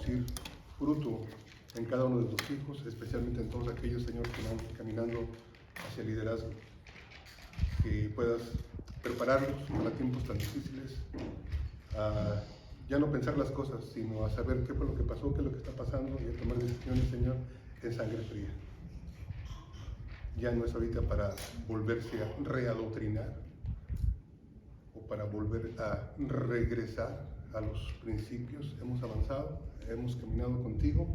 producir fruto en cada uno de tus hijos, especialmente en todos aquellos, Señor, que van caminando hacia el liderazgo. Que puedas prepararlos para tiempos tan difíciles, a ya no pensar las cosas, sino a saber qué fue lo que pasó, qué es lo que está pasando, y a tomar decisiones, Señor, en sangre fría. Ya no es ahorita para volverse a readoctrinar o para volver a regresar a los principios. Hemos avanzado, hemos caminado contigo,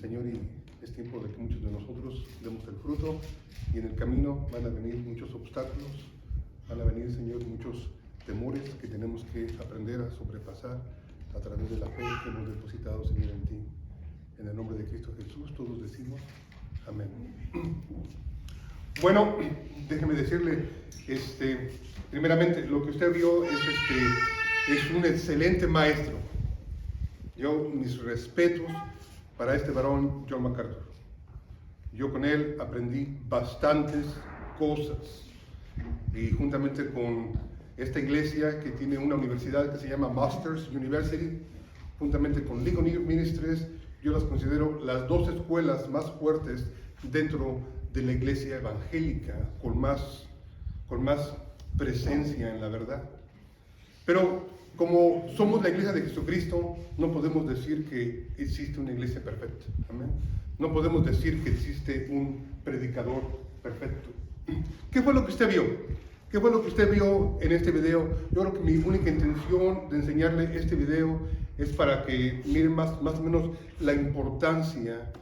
Señor, y es tiempo de que muchos de nosotros demos el fruto, y en el camino van a venir muchos obstáculos, van a venir, Señor, muchos temores que tenemos que aprender a sobrepasar a través de la fe que hemos depositado, Señor, en ti. En el nombre de Cristo Jesús, todos decimos amén. Bueno, déjeme decirle, primeramente, lo que usted vio es un excelente maestro. Yo, mis respetos para este varón, John MacArthur. Yo con él aprendí bastantes cosas, y juntamente con esta iglesia que tiene una universidad que se llama Masters University, juntamente con Legal Ministries, yo las considero las dos escuelas más fuertes dentro de la iglesia evangélica, con más presencia en la verdad. Pero como somos la iglesia de Jesucristo, no podemos decir que existe una iglesia perfecta. Amén. No podemos decir que existe un predicador perfecto. ¿Qué fue lo que usted vio? ¿Qué fue lo que usted vio en este video? Yo creo que mi única intención de enseñarle este video es para que miren más o menos la importancia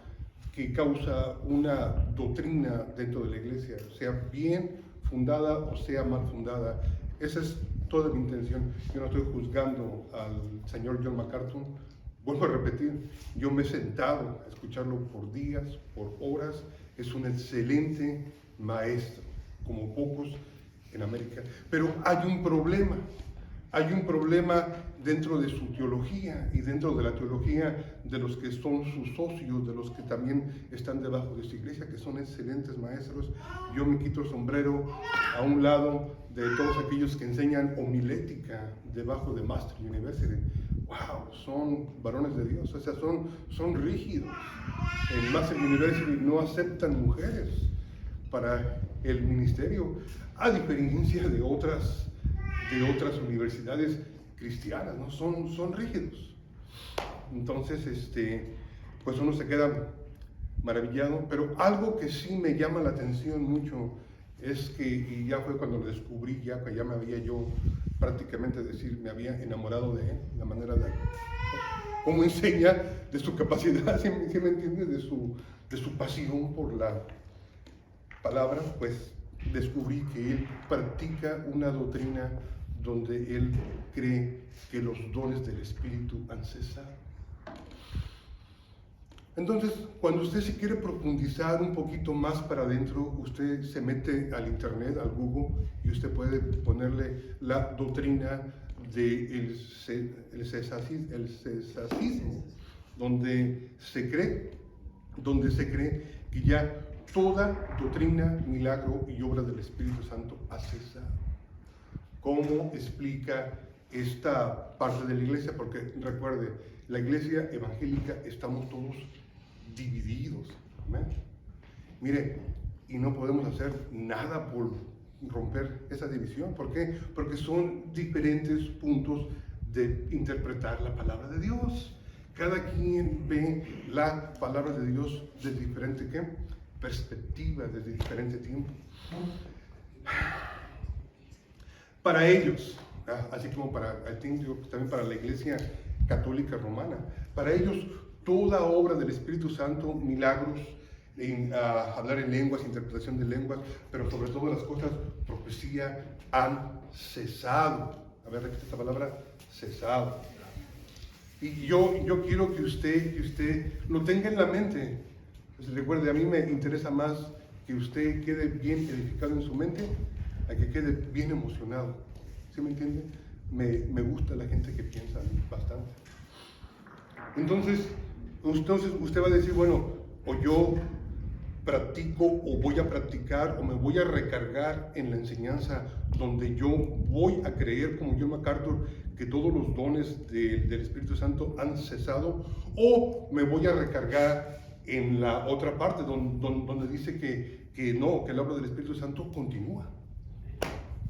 que causa una doctrina dentro de la iglesia, sea bien fundada o sea mal fundada. Esa es toda mi intención. Yo no estoy juzgando al señor John MacArthur. Vuelvo a repetir, yo me he sentado a escucharlo por días, por horas. Es un excelente maestro, como pocos en América. Pero hay un problema dentro de su teología y dentro de la teología de los que son sus socios, de los que también están debajo de su iglesia, que son excelentes maestros. Yo me quito el sombrero a un lado de todos aquellos que enseñan homilética debajo de Master University. Wow, son varones de Dios, o sea, son rígidos. En Master University no aceptan mujeres para el ministerio, a diferencia de otras universidades cristianas, ¿no? Son rígidos. Entonces, pues uno se queda maravillado, pero algo que sí me llama la atención mucho es que, y ya fue cuando lo descubrí, ya que ya me había yo prácticamente me había enamorado de él, la manera de cómo enseña, de su capacidad, ¿sí me entiende? De su pasión por la palabra, pues descubrí que él practica una doctrina donde él cree que los dones del Espíritu han cesado. Entonces, cuando usted se quiere profundizar un poquito más para adentro, usted se mete al internet, al Google, y usted puede ponerle la doctrina del cesacismo, donde se cree que ya toda doctrina, milagro y obra del Espíritu Santo ha cesado. ¿Cómo explica esta parte de la iglesia? Porque recuerde, la iglesia evangélica estamos todos divididos. ¿Amén? Mire, y no podemos hacer nada por romper esa división. ¿Por qué? Porque son diferentes puntos de interpretar la palabra de Dios. Cada quien ve la palabra de Dios desde diferente perspectiva, desde diferente tiempo. Para ellos, así como también para la Iglesia Católica Romana, para ellos toda obra del Espíritu Santo, milagros, hablar en lenguas, interpretación de lenguas, pero sobre todas las cosas, profecía, han cesado. A ver, repite esta palabra, cesado. Y yo quiero que usted lo tenga en la mente. Pues recuerde, a mí me interesa más que usted quede bien edificado en su mente a que quede bien emocionado. ¿Sí me entiende? Me gusta la gente que piensa bastante. Entonces usted va a decir, bueno, o yo practico o voy a practicar o me voy a recargar en la enseñanza donde yo voy a creer como John MacArthur que todos los dones del Espíritu Santo han cesado, o me voy a recargar en la otra parte donde dice que no, que la obra del Espíritu Santo continúa.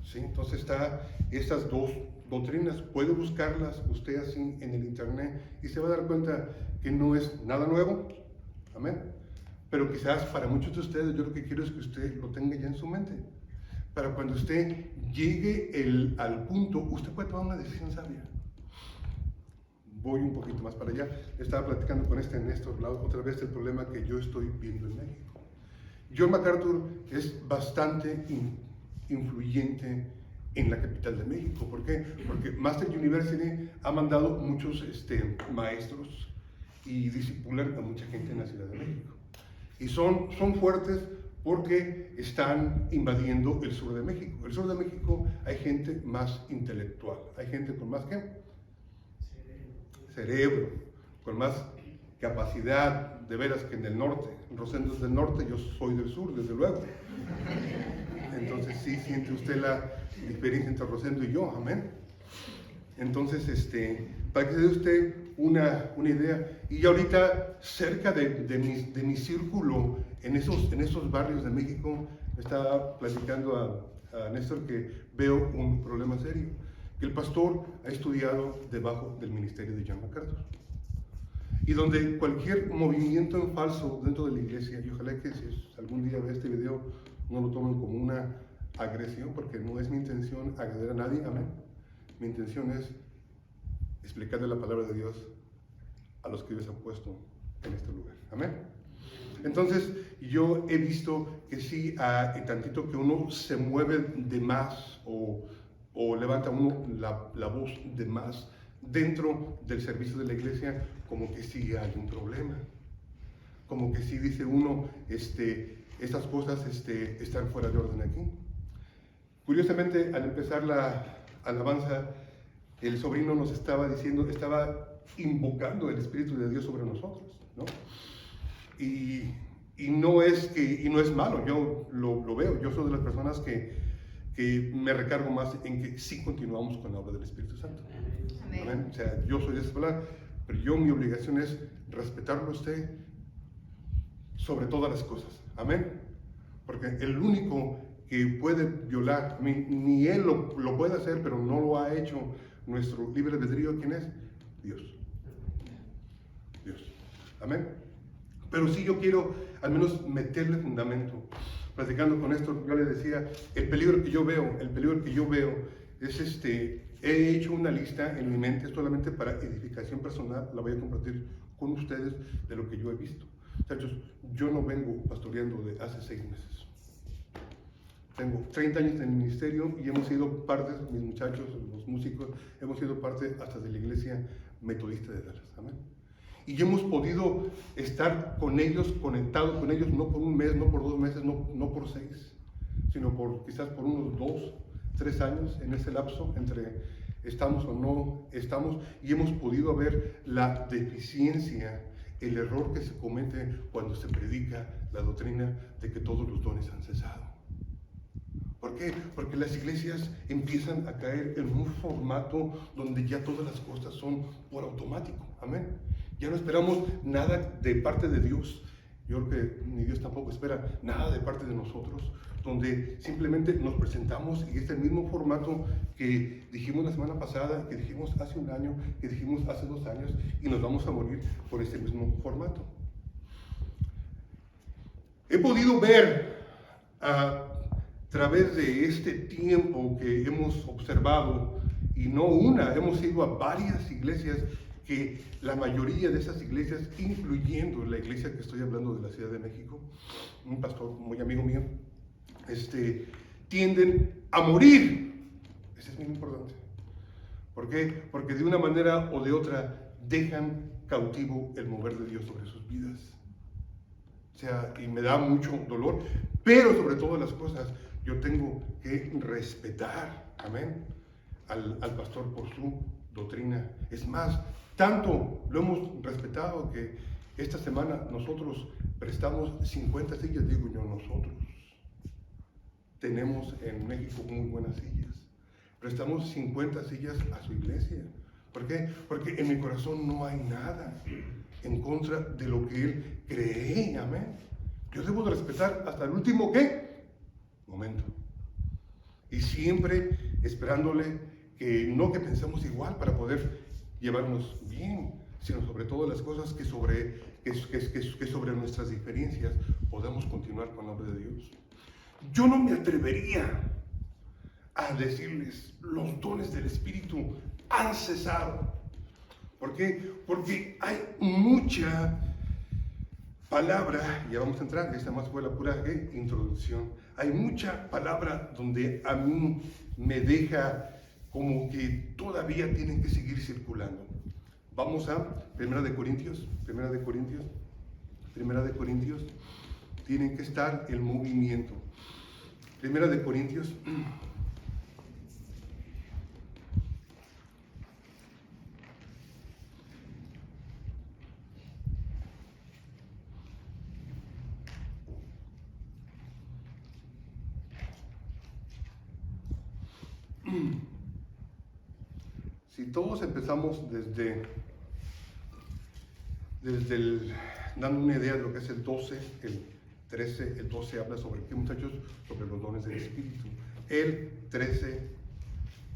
¿Sí? Entonces está estas dos doctrinas, puede buscarlas usted así en el internet y se va a dar cuenta que no es nada nuevo, amén, pero quizás para muchos de ustedes yo lo que quiero es que usted lo tenga ya en su mente, para cuando usted llegue al punto, usted puede tomar una decisión sabia. Voy un poquito más para allá. Estaba platicando con Néstor otra vez del problema que yo estoy viendo en México. John MacArthur es bastante influyente en la capital de México. ¿Por qué? Porque Master University ha mandado muchos maestros y discipulan a mucha gente en la Ciudad de México. Y son fuertes porque están invadiendo el sur de México. El sur de México hay gente más intelectual, hay gente con más ¿qué? Cerebro, con más capacidad, de veras, que en el norte. Rosendo es del norte, yo soy del sur, desde luego. Entonces sí siente usted la diferencia entre Rosendo y yo, amén. Entonces, para que se dé usted una idea, y ahorita cerca de mi círculo, en esos barrios de México, estaba platicando a Néstor que veo un problema serio, que el pastor ha estudiado debajo del ministerio de John MacArthur, y donde cualquier movimiento en falso dentro de la iglesia, y ojalá que si algún día ve este video no lo tomen como una agresión, porque no es mi intención agredir a nadie, amén. Mi intención es explicarle la palabra de Dios a los que Dios ha puesto en este lugar, amén. Entonces yo he visto que sí, tantito que uno se mueve de más o levanta uno la voz de más dentro del servicio de la iglesia, como que sí hay un problema, como que sí dice uno, estas cosas están fuera de orden aquí. Curiosamente, al empezar la alabanza, el sobrino nos estaba diciendo, estaba invocando el Espíritu de Dios sobre nosotros, ¿no? Y no es malo, yo lo veo, yo soy de las personas que me recargo más en que sí continuamos con la obra del Espíritu Santo. Amén. Amén. O sea, yo soy de esa palabra, pero mi obligación es respetarlo a usted sobre todas las cosas. Amén. Porque el único que puede violar, ni él lo puede hacer, pero no lo ha hecho, nuestro libre albedrío, ¿quién es? Dios. Dios. Amén. Pero sí yo quiero al menos meterle fundamento. Platicando con esto, yo le decía, el peligro que yo veo es he hecho una lista en mi mente solamente para edificación personal, la voy a compartir con ustedes de lo que yo he visto. Muchachos, yo no vengo pastoreando de hace 6 meses. Tengo 30 años en el ministerio y hemos sido parte, mis muchachos, los músicos, hemos sido parte hasta de la iglesia metodista de Dallas. Amén. Y hemos podido estar con ellos, conectados con ellos, no por un mes, no por 2 meses, no por 6, sino quizás por unos 2, 3 años en ese lapso entre estamos o no estamos, y hemos podido ver la deficiencia, el error que se comete cuando se predica la doctrina de que todos los dones han cesado. ¿Por qué? Porque las iglesias empiezan a caer en un formato donde ya todas las cosas son por automático. Amén. Ya no esperamos nada de parte de Dios. Yo creo que ni Dios tampoco espera nada de parte de nosotros, donde simplemente nos presentamos y es el mismo formato que dijimos la semana pasada, que dijimos hace 1 año, que dijimos hace 2 años, y nos vamos a morir por este mismo formato. He podido ver a través de este tiempo que hemos observado, y no una, hemos ido a varias iglesias, que la mayoría de esas iglesias, incluyendo la iglesia que estoy hablando de la Ciudad de México, un pastor muy amigo mío, tienden a morir. Eso es muy importante. ¿Por qué? Porque de una manera o de otra dejan cautivo el mover de Dios sobre sus vidas. O sea, y me da mucho dolor, pero sobre todas las cosas, yo tengo que respetar, amén, al pastor por su doctrina. Es más, tanto lo hemos respetado que Esta semana nosotros prestamos 50 sillas, digo yo, nosotros. Tenemos en México muy buenas sillas. Prestamos 50 sillas a su iglesia. ¿Por qué? Porque en mi corazón no hay nada en contra de lo que Él cree. Amén. Yo debo de respetar hasta el último, ¿qué? Momento. Y siempre esperándole que pensemos igual para poder llevarnos bien, sino sobre todo las cosas que sobre nuestras diferencias podamos continuar con el nombre de Dios. Yo no me atrevería a decirles, los dones del Espíritu han cesado. ¿Por qué? Porque hay mucha palabra, ya vamos a entrar, esta más fue la pura introducción. Hay mucha palabra donde a mí me deja como que todavía tienen que seguir circulando. Vamos a Primera de Corintios, tienen que estar el movimiento. Primera de Corintios, si todos empezamos desde dando una idea de lo que es el 12, el 13, el 12 habla sobre qué, muchachos, sobre los dones del Espíritu. El 13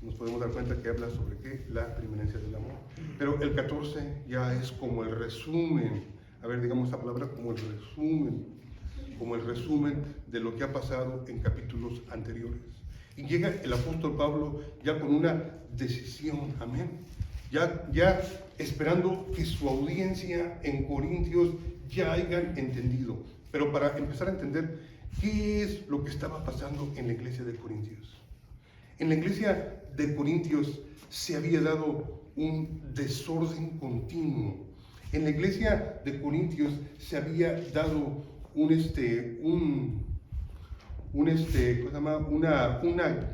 nos podemos dar cuenta que habla sobre qué, la preeminencia del amor. Pero el 14 ya es como el resumen, a ver, digamos esa palabra, como el resumen de lo que ha pasado en capítulos anteriores. Y llega el apóstol Pablo ya con una decisión, amén. Ya esperando que su audiencia en Corintios ya hayan entendido. Pero para empezar a entender qué es lo que estaba pasando en la iglesia de Corintios. En la iglesia de Corintios se había dado un desorden continuo. En la iglesia de Corintios se había dado una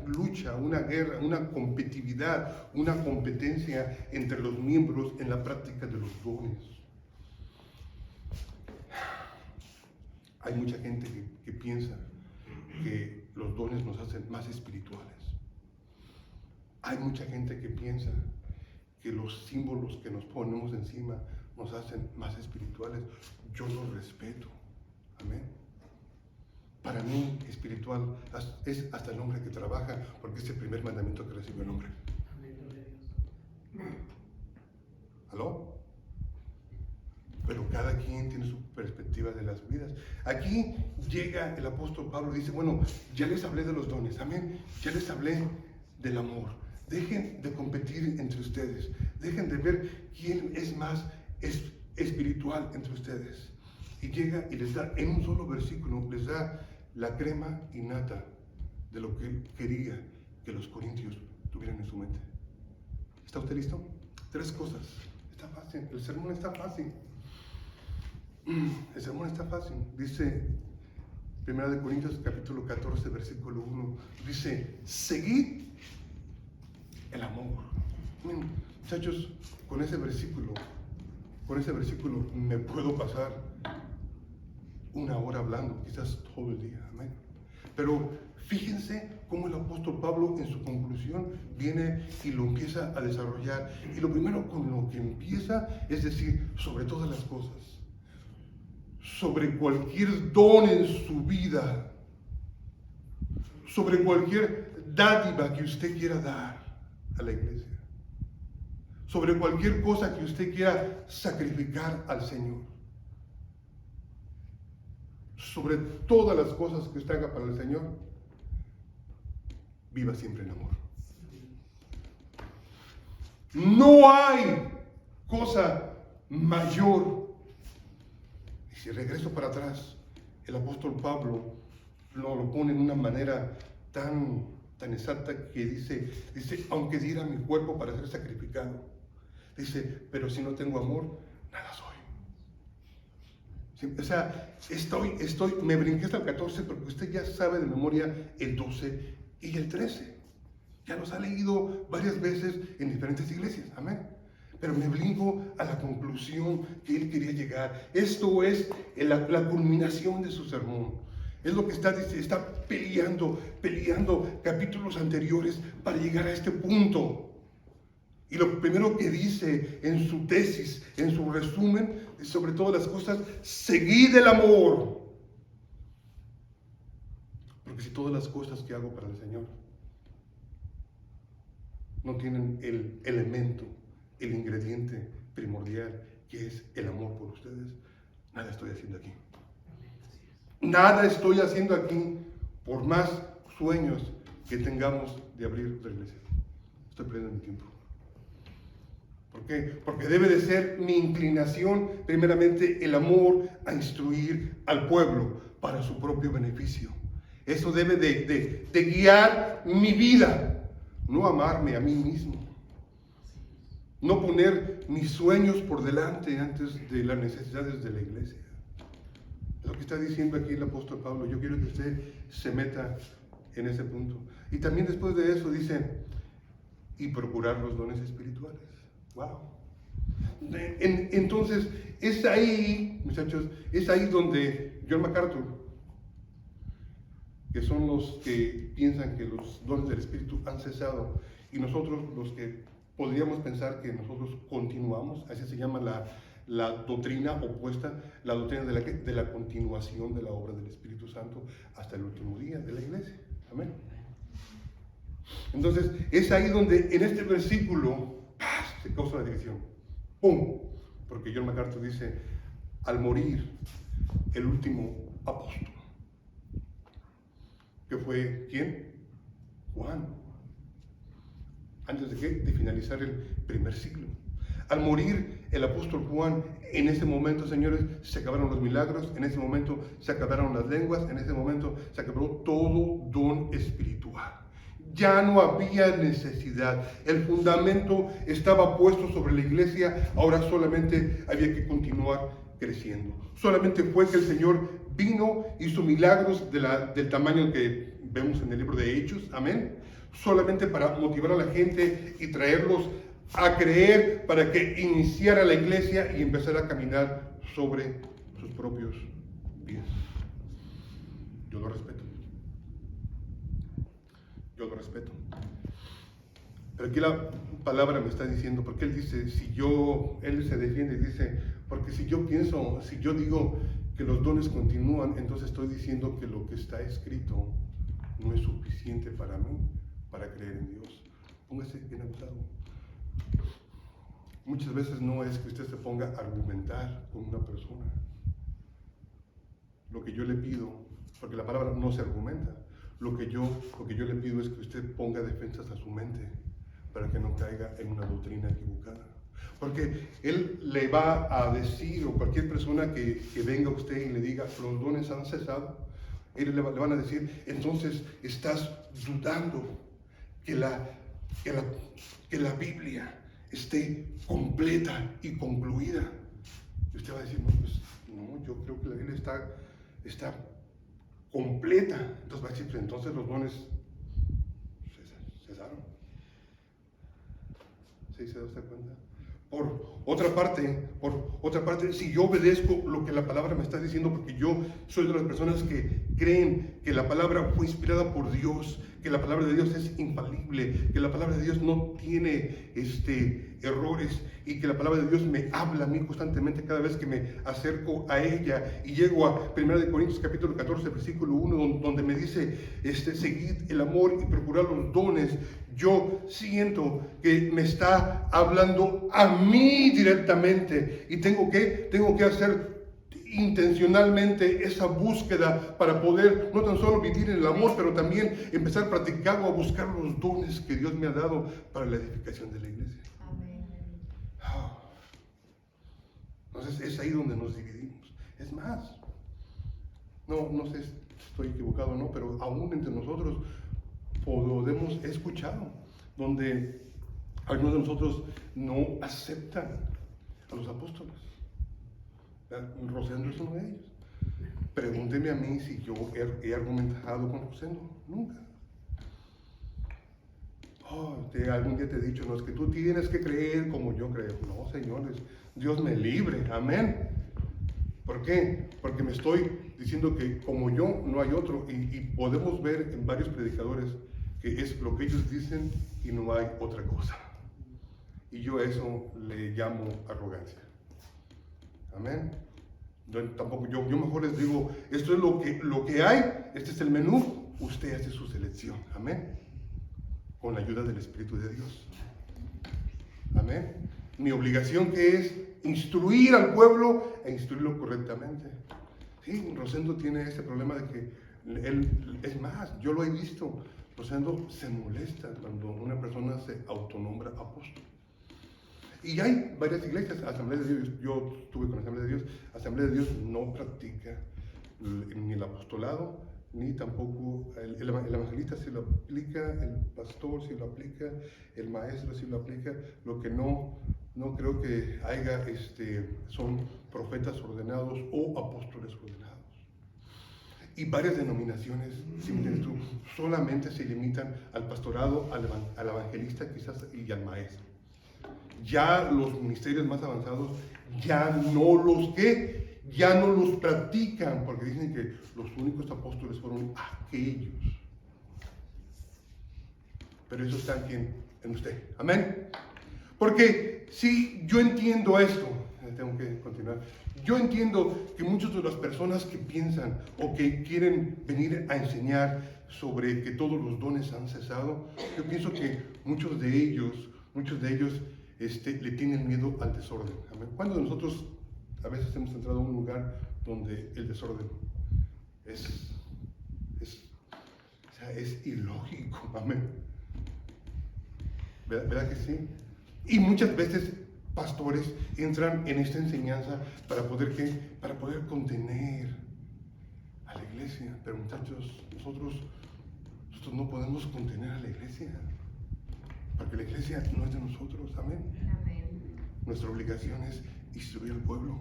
lucha, una guerra, una competitividad, una competencia entre los miembros en la práctica de los dones. Hay mucha gente que piensa que los dones nos hacen más espirituales. Hay mucha gente que piensa que los símbolos que nos ponemos encima nos hacen más espirituales. Yo los respeto. Amén. Para mí, espiritual es hasta el hombre que trabaja, porque es el primer mandamiento que recibe el hombre. ¿Aló? Pero cada quien tiene su perspectiva de las vidas. Aquí llega el apóstol Pablo y dice, bueno, ya les hablé de los dones, amén, ya les hablé del amor. Dejen de competir entre ustedes, dejen de ver quién es más espiritual entre ustedes. Y llega y les da, en un solo versículo, les da la crema y nata de lo que él quería que los corintios tuvieran en su mente. ¿Está usted listo? 3 cosas. Está fácil, el sermón está fácil. El sermón está fácil. Dice 1 Corintios capítulo 14, versículo 1, dice, seguid el amor. Muchachos, con ese versículo me puedo pasar 1 hora hablando, quizás todo el día, amén. Pero fíjense cómo el apóstol Pablo en su conclusión viene y lo empieza a desarrollar. Y lo primero con lo que empieza es decir, sobre todas las cosas, sobre cualquier don en su vida, sobre cualquier dádiva que usted quiera dar a la iglesia, sobre cualquier cosa que usted quiera sacrificar al Señor, sobre todas las cosas que usted haga para el Señor, viva siempre en amor. No hay cosa mayor. Y si regreso para atrás, el apóstol Pablo lo pone en una manera tan exacta que dice, aunque diera mi cuerpo para ser sacrificado, dice, pero si no tengo amor, nada soy. Sí, o sea, me brinqué hasta el 14 porque usted ya sabe de memoria el 12 y el 13. Ya los ha leído varias veces en diferentes iglesias, amén. pero me brinco a la conclusión que él quería llegar. Esto es la culminación de su sermón. Es lo que está peleando capítulos anteriores para llegar a este punto. Y lo primero que dice en su tesis, en su resumen, es sobre todas las cosas, seguid el amor. Porque si todas las cosas que hago para el Señor no tienen el elemento, el ingrediente primordial, que es el amor por ustedes, nada estoy haciendo aquí. Nada estoy haciendo aquí por más sueños que tengamos de abrir la iglesia. Estoy perdiendo mi tiempo. ¿Por qué? Porque debe de ser mi inclinación, primeramente, el amor a instruir al pueblo para su propio beneficio. Eso debe de guiar mi vida, no amarme a mí mismo. No poner mis sueños por delante antes de las necesidades de la iglesia. Lo que está diciendo aquí el apóstol Pablo, yo quiero que usted se meta en ese punto. Y también después de eso dice, y procurar los dones espirituales. ¡Wow! Entonces, es ahí, muchachos, es ahí donde John MacArthur, que son los que piensan que los dones del Espíritu han cesado, y nosotros los que podríamos pensar que nosotros continuamos, así se llama la doctrina opuesta, la doctrina de la continuación de la obra del Espíritu Santo hasta el último día de la iglesia. Amén. Entonces, es ahí donde en este versículo se causa la división. ¡Pum! Porque John MacArthur dice, al morir el último apóstol, que fue, ¿quién? Juan. ¿Antes de qué? De finalizar el primer siglo. Al morir el apóstol Juan, en ese momento, señores, se acabaron los milagros, en ese momento se acabaron las lenguas, en ese momento se acabó todo don espiritual. Ya no había necesidad. El fundamento estaba puesto sobre la iglesia, ahora solamente había que continuar creciendo. Solamente fue que el Señor vino, hizo milagros del tamaño que vemos en el libro de Hechos, amén, solamente para motivar a la gente y traerlos a creer, para que iniciara la iglesia y empezara a caminar sobre sus propios pies. Yo lo respeto. Yo lo respeto. Pero aquí la palabra me está diciendo, porque él dice, él se defiende y dice, porque si yo digo que los dones continúan, entonces estoy diciendo que lo que está escrito no es suficiente para mí, para creer en Dios. Póngase bien abusado. Muchas veces no es que usted se ponga a argumentar con una persona. Lo que yo le pido, porque la palabra no se argumenta, lo que yo le pido es que usted ponga defensas a su mente para que no caiga en una doctrina equivocada. Porque él le va a decir, o cualquier persona que venga a usted y le diga, los dones han cesado, ellos le van a decir, entonces estás dudando que la Biblia esté completa y concluida. Y usted va a decir, no, yo creo que la Biblia está completa. Entonces va a decir, pues entonces los dones cesaron. ¿Sí se da usted cuenta? Por otra parte, si yo obedezco lo que la palabra me está diciendo, porque yo soy de las personas que creen que la palabra fue inspirada por Dios, que la palabra de Dios es infalible, que la palabra de Dios no tiene errores, y que la palabra de Dios me habla a mí constantemente cada vez que me acerco a ella, y llego a 1 Corintios capítulo 14, versículo 1, donde me dice, seguid el amor y procurad los dones. Yo siento que me está hablando a mí directamente, y tengo que hacer intencionalmente esa búsqueda para poder no tan solo vivir en el amor, pero también empezar a practicar o a buscar los dones que Dios me ha dado para la edificación de la iglesia. Amén. Entonces es ahí donde nos dividimos. Es más, no sé si estoy equivocado o no, pero aún entre nosotros he escuchado donde algunos de nosotros no aceptan a los apóstoles. Rosendo es uno de ellos. Pregúnteme a mí si yo he argumentado con Rosendo. Nunca. Algún día te he dicho, no, es que tú tienes que creer como yo creo. No, señores, Dios me libre, amén. ¿Por qué? Porque me estoy diciendo que como yo no hay otro, y podemos ver en varios predicadores que es lo que ellos dicen y no hay otra cosa. Y yo a eso le llamo arrogancia. Amén. Yo mejor les digo, esto es lo que hay, este es el menú, usted hace su selección. Amén. Con la ayuda del Espíritu de Dios. Amén. Mi obligación que es instruir al pueblo e instruirlo correctamente. Sí, Rosendo tiene ese problema de que él, es más, yo lo he visto, Rosendo se molesta cuando una persona se autonombra apóstol. Y hay varias iglesias, Asamblea de Dios, yo estuve con Asamblea de Dios, Asamblea de Dios no practica ni el apostolado, ni tampoco el evangelista sí lo aplica, el pastor sí lo aplica, el maestro sí lo aplica. Lo que no creo que haya son profetas ordenados o apóstoles ordenados. Y varias denominaciones, si me entiendes tú, solamente se limitan al pastorado, al evangelista quizás y al maestro. Ya los ministerios más avanzados ya no los practican, porque dicen que los únicos apóstoles fueron aquellos. Pero eso está aquí en usted. Amén. Porque si yo entiendo esto, tengo que continuar. Yo entiendo que muchas de las personas que piensan o que quieren venir a enseñar sobre que todos los dones han cesado, yo pienso que muchos de ellos le tienen miedo al desorden. Amén. ¿Cuándo de nosotros a veces hemos entrado a un lugar donde el desorden es ilógico? Amén. ¿Verdad que sí? Y muchas veces pastores entran en esta enseñanza para poder contener a la iglesia. Pero muchachos, nosotros no podemos contener a la iglesia, porque la iglesia no es de nosotros. Amén. Amén. Nuestra obligación es instruir al pueblo.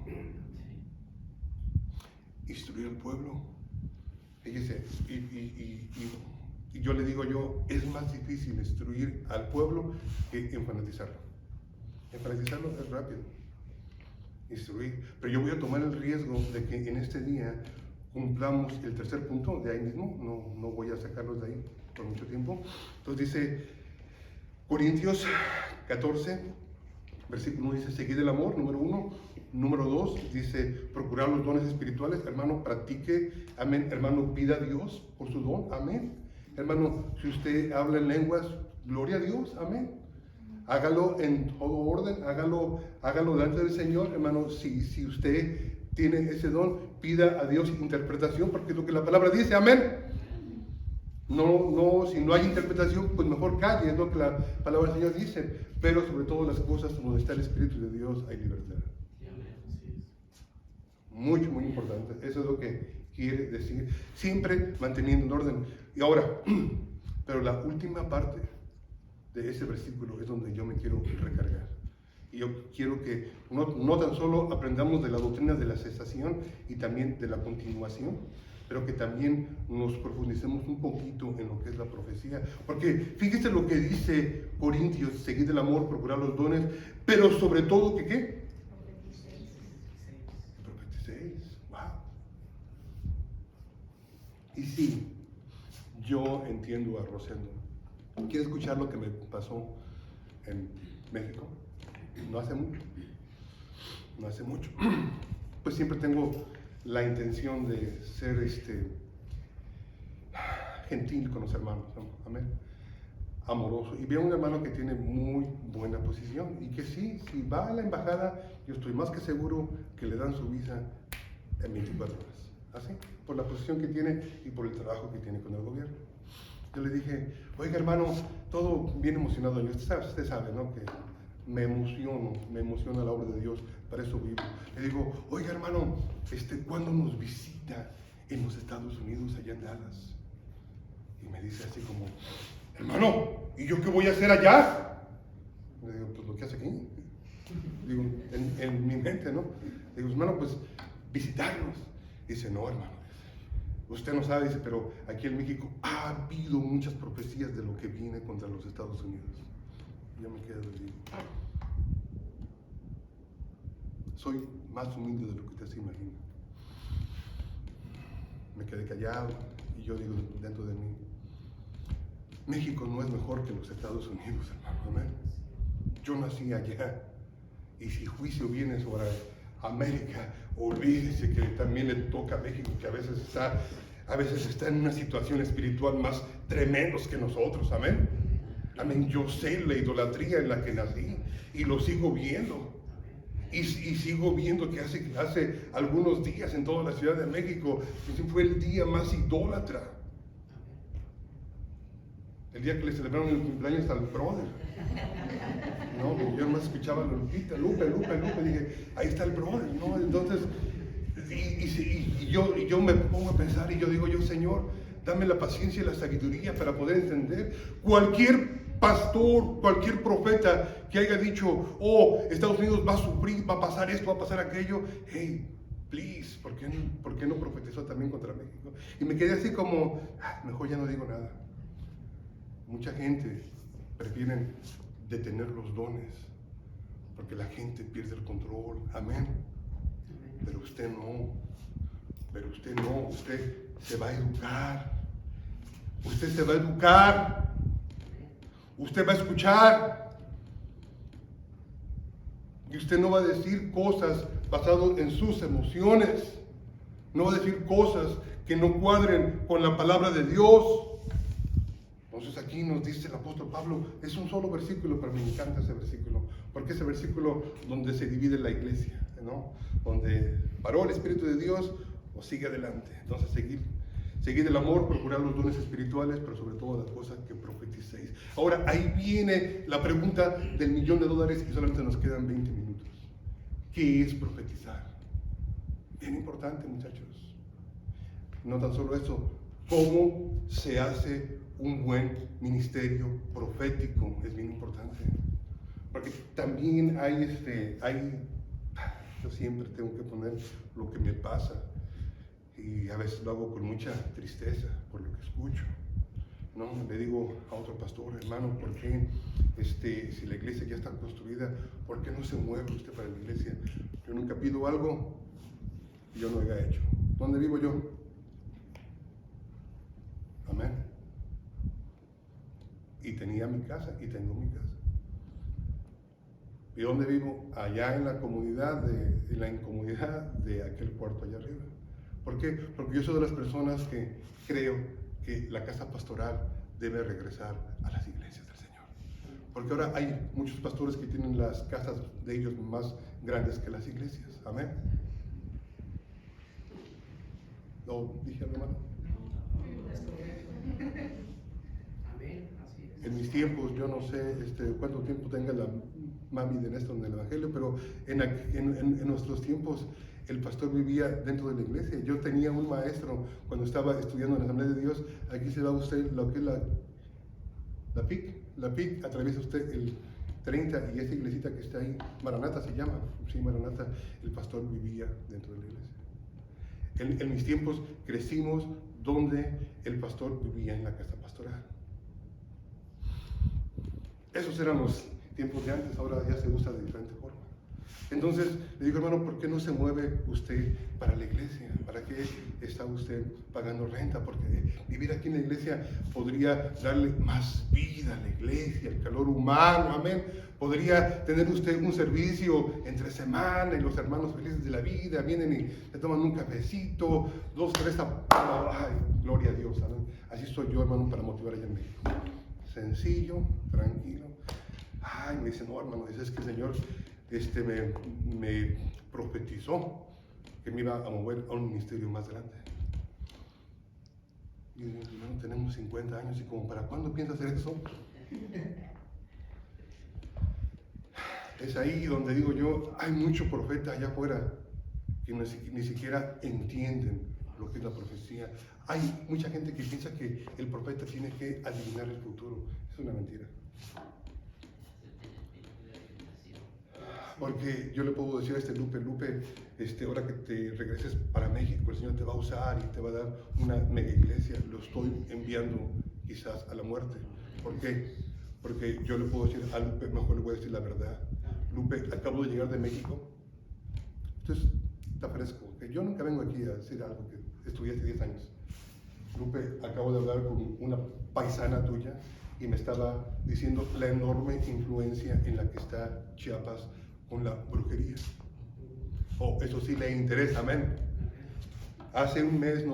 Instruir al pueblo. Fíjese, y yo le digo es más difícil instruir al pueblo que enfanatizarlo. Enfatizarlo es rápido, instruir. Pero yo voy a tomar el riesgo de que en este día cumplamos el tercer punto de ahí mismo. No voy a sacarlos de ahí por mucho tiempo. Entonces dice Corintios 14, versículo 1, dice: seguid el amor, número 1. Número 2, dice: procurar los dones espirituales. Hermano, practique. Amén. Hermano, pida a Dios por su don. Amén. Hermano, si usted habla en lenguas, gloria a Dios. Amén. Hágalo en todo orden, hágalo delante del Señor, hermano. Si usted tiene ese don, pida a Dios interpretación, porque es lo que la palabra dice, amén. No, si no hay interpretación, pues mejor calle, es lo que la palabra del Señor dice. Pero sobre todo las cosas donde está el Espíritu de Dios hay libertad. Muy importante, eso es lo que quiere decir, siempre manteniendo un orden. Y ahora, pero la última parte de ese versículo es donde yo me quiero recargar. Y yo quiero que no tan solo aprendamos de la doctrina de la cesación y también de la continuación, pero que también nos profundicemos un poquito en lo que es la profecía. Porque fíjese lo que dice Corintios: seguid el amor, procurar los dones, pero sobre todo, ¿qué? Profeticéis. Wow. Y sí, yo entiendo a Rosendo. ¿Quiere escuchar lo que me pasó en México? No hace mucho. Pues siempre tengo la intención de ser gentil con los hermanos, ¿no? Amén. Amoroso. Y veo un hermano que tiene muy buena posición y que si va a la embajada, yo estoy más que seguro que le dan su visa en 24 horas. ¿Así? Por la posición que tiene y por el trabajo que tiene con el gobierno. Yo le dije: oiga, hermano, todo bien emocionado. Usted sabe, ¿no? Que me emociona la obra de Dios, para eso vivo. Le digo: oiga, hermano, ¿cuándo nos visita en los Estados Unidos, allá en Dallas? Y me dice así como: hermano, ¿y yo qué voy a hacer allá? Le digo: pues lo que hace aquí. Digo, en mi mente, ¿no? Le digo: hermano, pues visitarnos. Dice: no, hermano, Usted no sabe, dice, pero aquí en México ha habido muchas profecías de lo que viene contra los Estados Unidos. Yo me quedo así. Soy más humilde de lo que usted se imagina. Me quedé callado y yo digo dentro de mí, México no es mejor que los Estados Unidos, hermano, amén. Yo nací allá y si juicio viene sobre América, olvídese que también le toca a México, que a veces está en una situación espiritual más tremendos que nosotros, amén. Amén, yo sé la idolatría en la que nací y lo sigo viendo. Y sigo viendo que hace algunos días en toda la Ciudad de México fue el día más idólatra. El día que le celebraron el cumpleaños al brother. No, yo nomás escuchaba a Lupita, Lupe, dije, ahí está el brother, ¿no? Entonces, yo me pongo a pensar y yo digo, Señor, dame la paciencia y la sabiduría para poder entender. Cualquier pastor, cualquier profeta que haya dicho, oh, Estados Unidos va a sufrir, va a pasar esto, va a pasar aquello, hey, please, ¿por qué no profetizó también contra México? Y me quedé así como, mejor ya no digo nada. Mucha gente prefiere detener los dones, porque la gente pierde el control, amén. Pero usted no, usted se va a educar, usted va a escuchar, y usted no va a decir cosas basadas en sus emociones, no va a decir cosas que no cuadren con la palabra de Dios. Entonces aquí nos dice el apóstol Pablo, es un solo versículo, pero me encanta ese versículo, porque es el versículo donde se divide la iglesia, ¿no? Donde paró el Espíritu de Dios o sigue adelante. Entonces seguid el amor, procurar los dones espirituales, pero sobre todo las cosas que profeticéis. Ahora ahí viene la pregunta del $1.000.000 y solamente nos quedan 20 minutos. ¿Qué es profetizar? Bien importante, muchachos. No tan solo eso, ¿cómo se hace un buen ministerio profético? Es bien importante, porque también yo siempre tengo que poner lo que me pasa y a veces lo hago con mucha tristeza por lo que escucho, ¿no? Le digo a otro pastor, hermano, ¿por qué si la iglesia ya está construida, por qué no se mueve usted para la iglesia? Yo nunca pido algo que yo no haya hecho. ¿Dónde vivo yo? Amén. Y tenía mi casa y tengo mi casa. ¿Y dónde vivo? Allá en la comunidad, en la incomodidad de aquel cuarto allá arriba. ¿Por qué? Porque yo soy de las personas que creo que la casa pastoral debe regresar a las iglesias del Señor. Porque ahora hay muchos pastores que tienen las casas de ellos más grandes que las iglesias. Amén. ¿No dije algo malo? En mis tiempos, yo no sé cuánto tiempo tenga la mami de Néstor en el Evangelio, pero en nuestros tiempos el pastor vivía dentro de la iglesia. Yo tenía un maestro cuando estaba estudiando en la Asamblea de Dios. Aquí se va usted lo que es la PIC, atraviesa usted el 30 y esa iglesita que está ahí, Maranata se llama, sí, Maranata, el pastor vivía dentro de la iglesia. En mis tiempos crecimos donde el pastor vivía en la casa pastoral. Esos eran los tiempos de antes, ahora ya se usa de diferente forma. Entonces, le digo, hermano, ¿por qué no se mueve usted para la iglesia? ¿Para qué está usted pagando renta? Porque vivir aquí en la iglesia podría darle más vida a la iglesia, el calor humano, amén. Podría tener usted un servicio entre semana y los hermanos felices de la vida vienen y le toman un cafecito, 2, 3, ay, gloria a Dios, amén. Así soy yo, hermano, para motivar allá en México. Sencillo, tranquilo. Ay, me dice, no, hermano, dice, es que el Señor me profetizó que me iba a mover a un ministerio más grande. Y yo, hermano, tenemos 50 años y como, ¿para cuándo piensas hacer eso? Es ahí donde digo yo, hay mucho profeta allá afuera que ni siquiera entienden lo que es la profecía. Hay mucha gente que piensa que el profeta tiene que adivinar el futuro. Es una mentira. Porque yo le puedo decir a Lupe, ahora que te regreses para México, el Señor te va a usar y te va a dar una mega iglesia. Lo estoy enviando quizás a la muerte. ¿Por qué? Porque yo le puedo decir a Lupe, mejor le voy a decir la verdad. Lupe, acabo de llegar de México. Entonces, está fresco. Que yo nunca vengo aquí a decir algo que estudié hace 10 años. Lupe, acabo de hablar con una paisana tuya y me estaba diciendo la enorme influencia en la que está Chiapas con la brujería. Eso sí le interesa, amén. Hace un mes,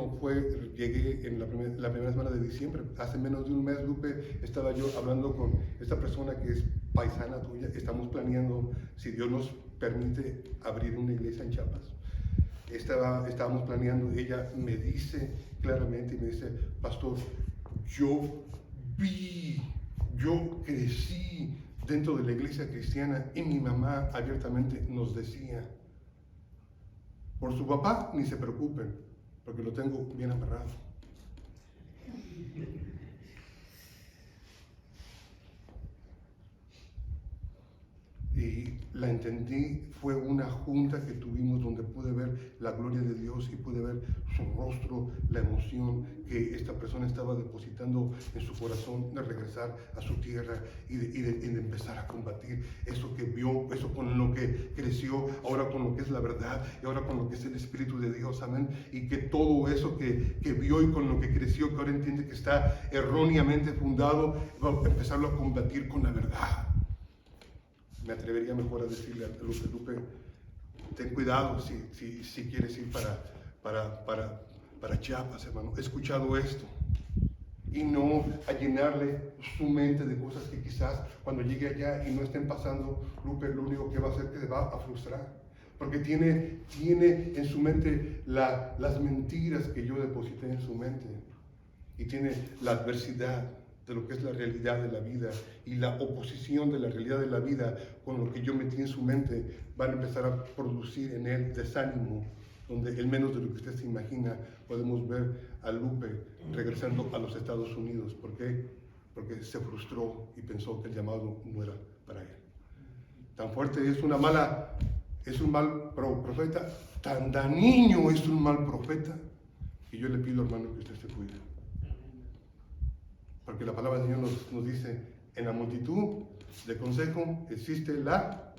llegué en la primera semana de diciembre, hace menos de un mes, Lupe, estaba yo hablando con esta persona que es paisana tuya. Estamos planeando, si Dios nos permite, abrir una iglesia en Chiapas. Estábamos planeando, ella me dice claramente, me dice, pastor, yo crecí dentro de la iglesia cristiana y mi mamá abiertamente nos decía, por su papá ni se preocupen, porque lo tengo bien amarrado. Y la entendí, fue una junta que tuvimos donde pude ver la gloria de Dios y pude ver su rostro, la emoción que esta persona estaba depositando en su corazón de regresar a su tierra y de empezar a combatir eso que vio, eso con lo que creció, ahora con lo que es la verdad y ahora con lo que es el Espíritu de Dios, amén. Y que todo eso que vio y con lo que creció, que ahora entiende que está erróneamente fundado, va a empezarlo a combatir con la verdad. Me atrevería mejor a decirle a Lupe, ten cuidado si quieres ir para Chiapas, hermano. He escuchado esto. Y no a llenarle su mente de cosas que quizás cuando llegue allá y no estén pasando, Lupe lo único que va a hacer es que se va a frustrar. Porque tiene en su mente las mentiras que yo deposité en su mente. Y tiene la adversidad de lo que es la realidad de la vida y la oposición de la realidad de la vida con lo que yo metí en su mente, van a empezar a producir en él desánimo, donde en menos de lo que usted se imagina podemos ver a Lupe regresando a los Estados Unidos. ¿Por qué? Porque se frustró y pensó que el llamado no era para él. Tan fuerte es un mal profeta, tan dañino es un mal profeta, y yo le pido, hermano, que usted se cuide. Porque la palabra del Señor nos dice, en la multitud de consejo existe la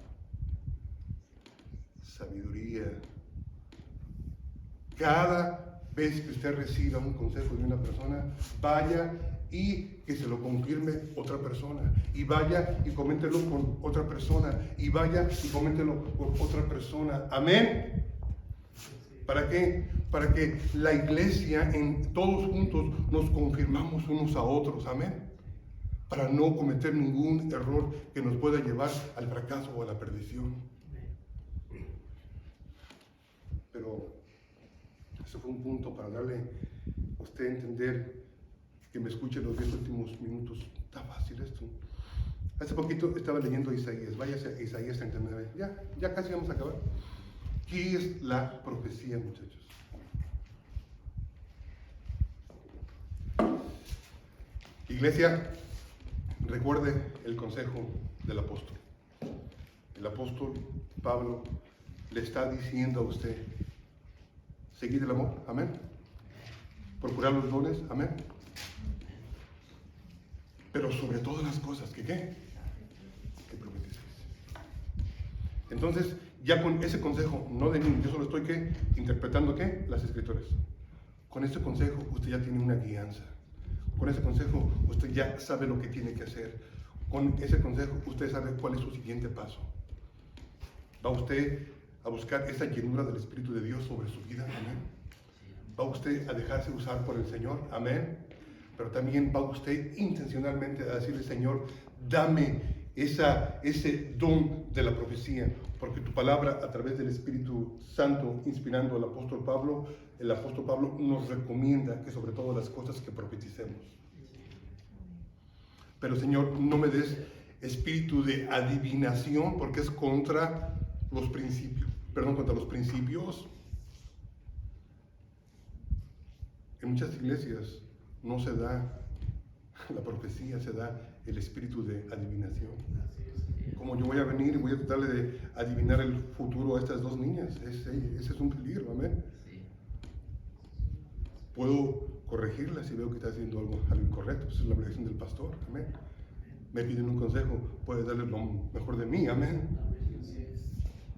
sabiduría. Cada vez que usted reciba un consejo de una persona, vaya y que se lo confirme otra persona. Y vaya y coméntelo con otra persona. Y vaya y coméntelo con otra persona. Amén. ¿Para qué? Para que la iglesia, todos juntos, nos confirmamos unos a otros. Amén. Para no cometer ningún error que nos pueda llevar al fracaso o a la perdición. Pero eso fue un punto para darle a usted a entender, que me escuche los 10 últimos minutos. Está fácil esto. Hace poquito estaba leyendo Isaías. Váyase a Isaías 39. Ya casi vamos a acabar. ¿Qué es la profecía, muchachos? Iglesia, recuerde el consejo del apóstol. El apóstol Pablo le está diciendo a usted, seguid el amor, amén. Procurar los dones, amén. Pero sobre todas las cosas, ¿qué? Que profeticéis. Entonces, ya con ese consejo, no de mí, yo solo estoy interpretando las escrituras. Con ese consejo usted ya tiene una guianza. Con ese consejo usted ya sabe lo que tiene que hacer. Con ese consejo usted sabe cuál es su siguiente paso. Va usted a buscar esa llenura del Espíritu de Dios sobre su vida, amén. Va usted a dejarse usar por el Señor, amén. Pero también va usted intencionalmente a decirle, Señor, dame ese don de la profecía, porque tu palabra, a través del Espíritu Santo, inspirando al apóstol Pablo, el apóstol Pablo nos recomienda que sobre todo las cosas que profeticemos. Pero Señor, no me des espíritu de adivinación, porque es contra los principios. En muchas iglesias no se da la profecía, se da el espíritu de adivinación. Como yo voy a venir y voy a tratarle de adivinar el futuro a estas dos niñas. Ese es un peligro, amén. Puedo corregirla si veo que está haciendo algo incorrecto. Esa es la obligación del pastor, amén. Me piden un consejo, puede darle lo mejor de mí, amén.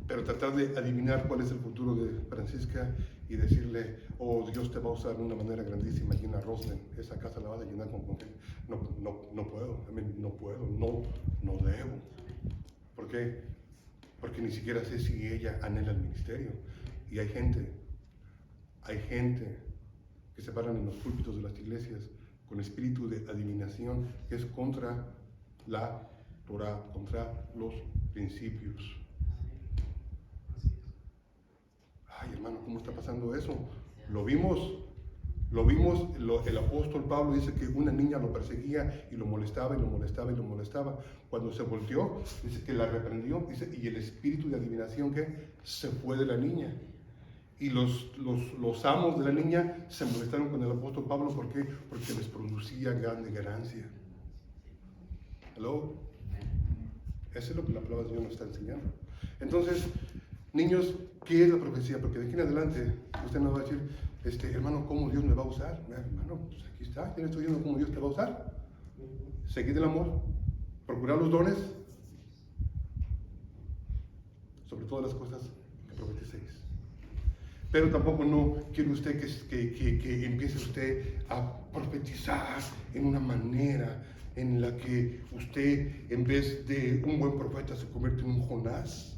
Pero tratar de adivinar cuál es el futuro de Francisca y decirle, oh, Dios te va a usar de una manera grandísima allí en Roslyn, esa casa la vas a llenar con gente. No puedo, amén, no puedo, no debo. ¿Por qué? Porque ni siquiera sé si ella anhela el ministerio. Y hay gente que se paran en los púlpitos de las iglesias con espíritu de adivinación, que es contra la Torah, contra los principios. Ay, hermano, ¿cómo está pasando eso? Lo vimos, el apóstol Pablo dice que una niña lo perseguía y lo molestaba y lo molestaba y lo molestaba. Cuando se volteó, dice que la reprendió, dice, y el espíritu de adivinación que se fue de la niña. Y los amos de la niña se molestaron con el apóstol Pablo. ¿Por qué? Porque les producía grande ganancia. ¿Hello? Eso es lo que la palabra de Dios nos está enseñando. Entonces, niños, ¿qué es la profecía? Porque de aquí en adelante usted nos va a decir, hermano, ¿cómo Dios me va a usar? Hermano, pues aquí está, yo le estoy diciendo cómo Dios te va a usar. Seguid el amor, procurar los dones, sobre todas las cosas que profeticéis. Pero tampoco no quiere usted que empiece usted a profetizar en una manera en la que usted, en vez de un buen profeta, se convierte en un Jonás.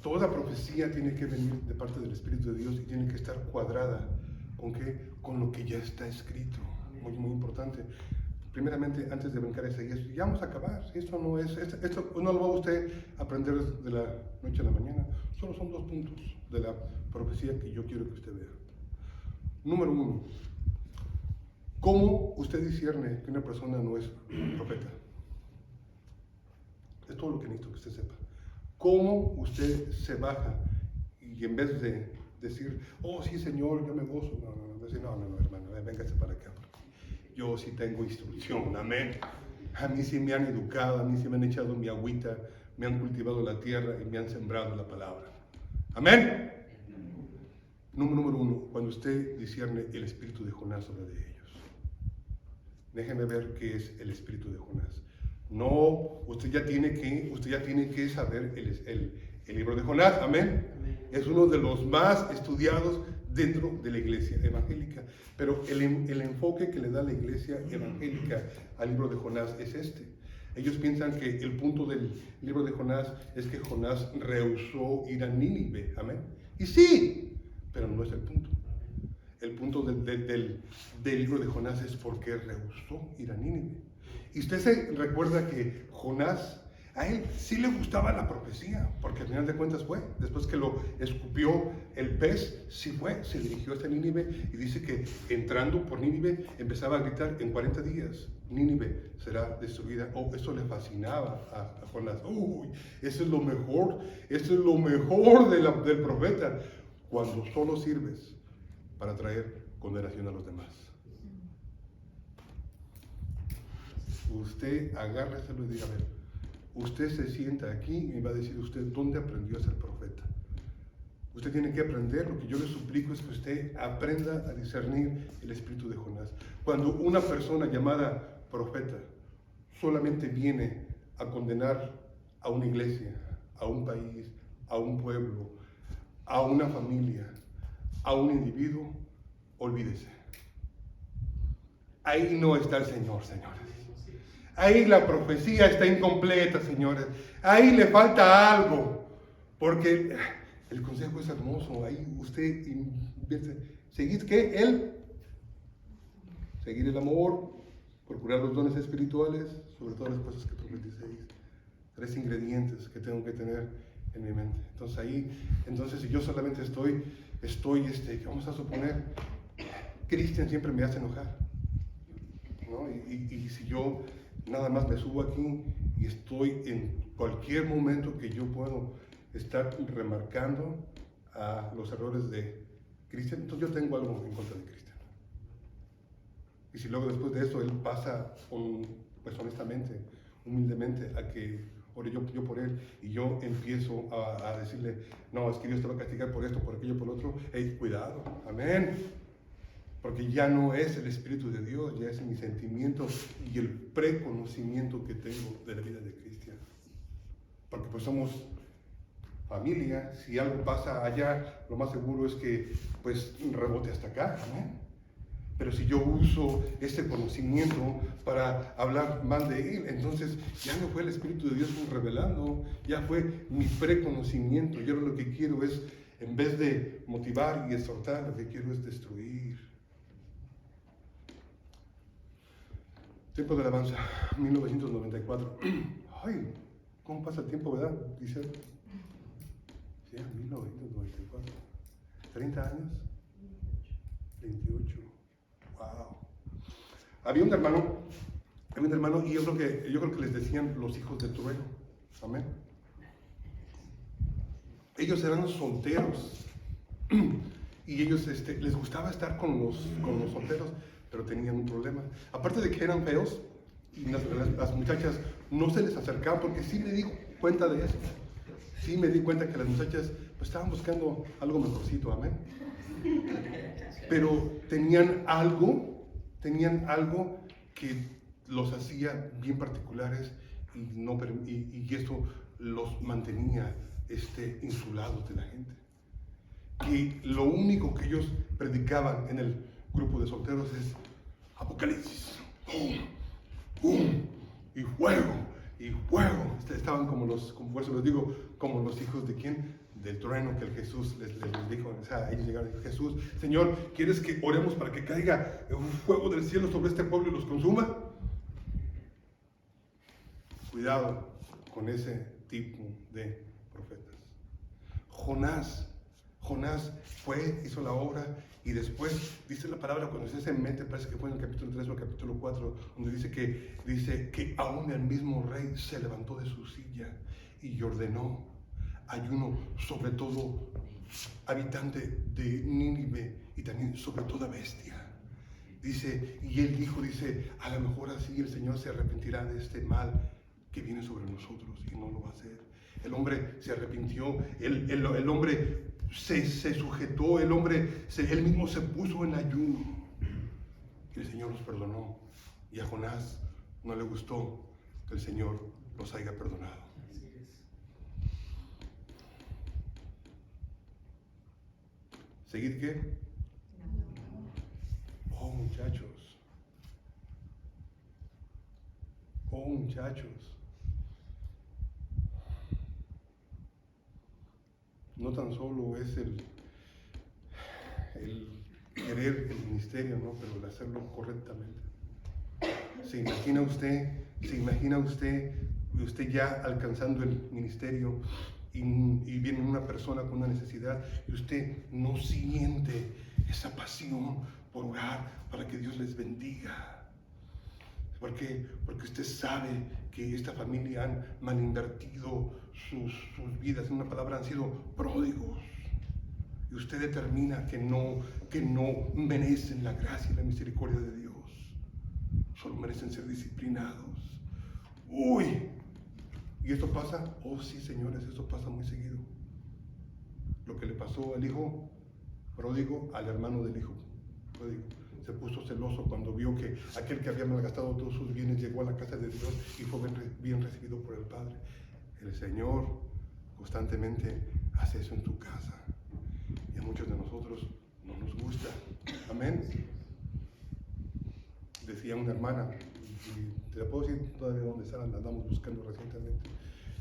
Toda profecía tiene que venir de parte del Espíritu de Dios y tiene que estar cuadrada ¿con qué? Con lo que ya está escrito. Muy, muy importante. Primeramente, antes de brincar a Isaías, ya vamos a acabar. Esto no lo va usted a aprender de la noche a la mañana. Solo son 2 puntos de la profecía que yo quiero que usted vea. Número 1. ¿Cómo usted discierne que una persona no es profeta? Es todo lo que necesito que usted sepa. ¿Cómo usted se baja y en vez de decir, oh sí Señor, yo me gozo, no, hermano, véngase para acá. Yo sí tengo instrucción, amén. A mí sí me han educado, a mí sí me han echado mi agüita, me han cultivado la tierra y me han sembrado la palabra. Amén. Número 1, cuando usted discierne el espíritu de Jonás sobre de ellos. Déjenme ver qué es el espíritu de Jonás. No, usted ya tiene que saber el libro de Jonás, amén. Es uno de los más estudiados dentro de la iglesia evangélica. Pero el enfoque que le da la iglesia evangélica al libro de Jonás es este. Ellos piensan que el punto del libro de Jonás es que Jonás rehusó ir a Nínive, amén. Y sí, pero no es el punto. El punto del libro de Jonás es por qué rehusó ir a Nínive. Y usted se recuerda que Jonás, a él sí le gustaba la profecía, porque al final de cuentas fue, después que lo escupió el pez, sí fue, se dirigió hasta Nínive y dice que entrando por Nínive empezaba a gritar, en 40 días Nínive será destruida. Oh, eso le fascinaba a Jonás. Uy, eso es lo mejor del profeta, cuando solo sirves para traer condenación a los demás. Usted agárreselo y diga, a ver, usted se sienta aquí y me va a decir usted dónde aprendió a ser profeta. Usted tiene que aprender, lo que yo le suplico es que usted aprenda a discernir el espíritu de Jonás. Cuando una persona llamada profeta solamente viene a condenar a una iglesia, a un país, a un pueblo, a una familia, a un individuo, olvídese. Ahí no está el Señor, señores. Ahí la profecía está incompleta, señores. Ahí le falta algo. Porque el consejo es hermoso. Ahí usted invierte. ¿Seguir qué? Seguir el amor, procurar los dones espirituales, sobre todas las cosas que profeticéis. 3 ingredientes que tengo que tener en mi mente. Entonces si yo solamente estoy, vamos a suponer, Cristian siempre me hace enojar, ¿no? Y si yo nada más me subo aquí y estoy en cualquier momento que yo puedo estar remarcando a los errores de Cristian, entonces yo tengo algo en contra de Cristian. Y si luego después de eso él pasa, pues honestamente, humildemente, a que ore yo por él, y yo empiezo a decirle, no, es que Dios te va a castigar por esto, por aquello, por otro, hey, cuidado, amén. Porque ya no es el Espíritu de Dios, ya es mi sentimiento y el preconocimiento que tengo de la vida de Cristian. Porque pues somos familia, si algo pasa allá, lo más seguro es que pues rebote hasta acá, ¿no? Pero si yo uso este conocimiento para hablar mal de él, entonces ya no fue el Espíritu de Dios revelando, ya fue mi preconocimiento. Yo lo que quiero es, en vez de motivar y exhortar, lo que quiero es destruir. Tiempo de alabanza, 1994. Ay, ¿cómo pasa el tiempo, verdad? Dice, sí, 1994. 30 años, 28. Wow. Había un hermano y yo creo que les decían los hijos de trueno. Amén. Ellos eran solteros y ellos les gustaba estar con los solteros, pero tenían un problema. Aparte de que eran feos, y las muchachas no se les acercaban, porque sí me di cuenta de eso. Sí me di cuenta que las muchachas pues, estaban buscando algo mejorcito, amén. Pero tenían algo que los hacía bien particulares y esto los mantenía insulados de la gente. Que lo único que ellos predicaban en el grupo de solteros es Apocalipsis, y fuego, y fuego. Estaban como por eso les digo, como los hijos de quién, del trueno que el Jesús les dijo. O sea, ellos llegaron y dijeron, Jesús, Señor, ¿quieres que oremos para que caiga un fuego del cielo sobre este pueblo y los consuma? Cuidado con ese tipo de profetas. Jonás hizo la obra y después dice la palabra, cuando se mete, parece que fue en el capítulo 3 o el capítulo 4, donde dice que aún el mismo rey se levantó de su silla y ordenó ayuno sobre todo habitante de Nínive y también sobre toda bestia. Dice, y él dice, a lo mejor así el Señor se arrepentirá de este mal que viene sobre nosotros, y no lo va a hacer. El hombre se arrepintió, el hombre se sujetó, él mismo se puso en ayuno, y el Señor los perdonó. Y a Jonás no le gustó que el Señor los haya perdonado. ¿Seguid qué? Oh, muchachos. Oh, muchachos. No tan solo es el querer el ministerio, ¿no? Pero el hacerlo correctamente. ¿Se imagina usted ya alcanzando el ministerio y viene una persona con una necesidad y usted no siente esa pasión por orar para que Dios les bendiga? Porque usted sabe que esta familia han malinvertido sus vidas, en una palabra, han sido pródigos. Y usted determina que no merecen la gracia y la misericordia de Dios. Solo merecen ser disciplinados. ¡Uy! ¿Y esto pasa? Oh sí, señores, esto pasa muy seguido. Lo que le pasó al hijo pródigo, al hermano del hijo pródigo. Se puso celoso cuando vio que aquel que había malgastado todos sus bienes llegó a la casa de Dios y fue bien recibido por el Padre. El Señor constantemente hace eso en tu casa. Y a muchos de nosotros no nos gusta. Amén. Decía una hermana, y te la puedo decir todavía dónde está, la andamos buscando recientemente.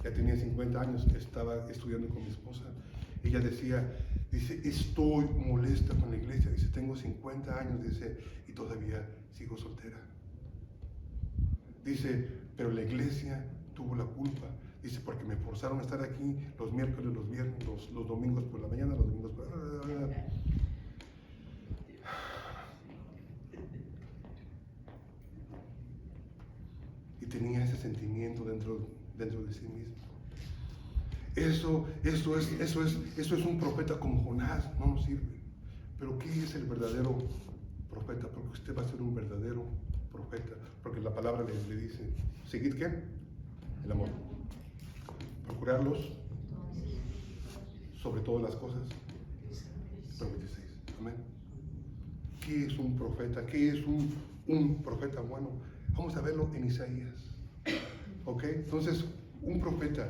Ya tenía 50 años, estaba estudiando con mi esposa. Ella dice, estoy molesta con la iglesia. Dice, tengo 50 años, dice, y todavía sigo soltera. Dice, pero la iglesia tuvo la culpa. Dice, porque me forzaron a estar aquí los miércoles, los viernes, los domingos por la mañana, los domingos por la... Y sentimiento dentro de sí mismo. Eso es un profeta como Jonás, no nos sirve. Pero ¿qué es el verdadero profeta? Porque usted va a ser un verdadero profeta, porque la palabra le dice, ¿seguid qué? El amor. Procurarlos sobre todas las cosas. Proverbios 16. Amén. ¿Qué es un profeta? ¿Qué es un profeta bueno? Vamos a verlo en Isaías. ¿Ok? Entonces, un profeta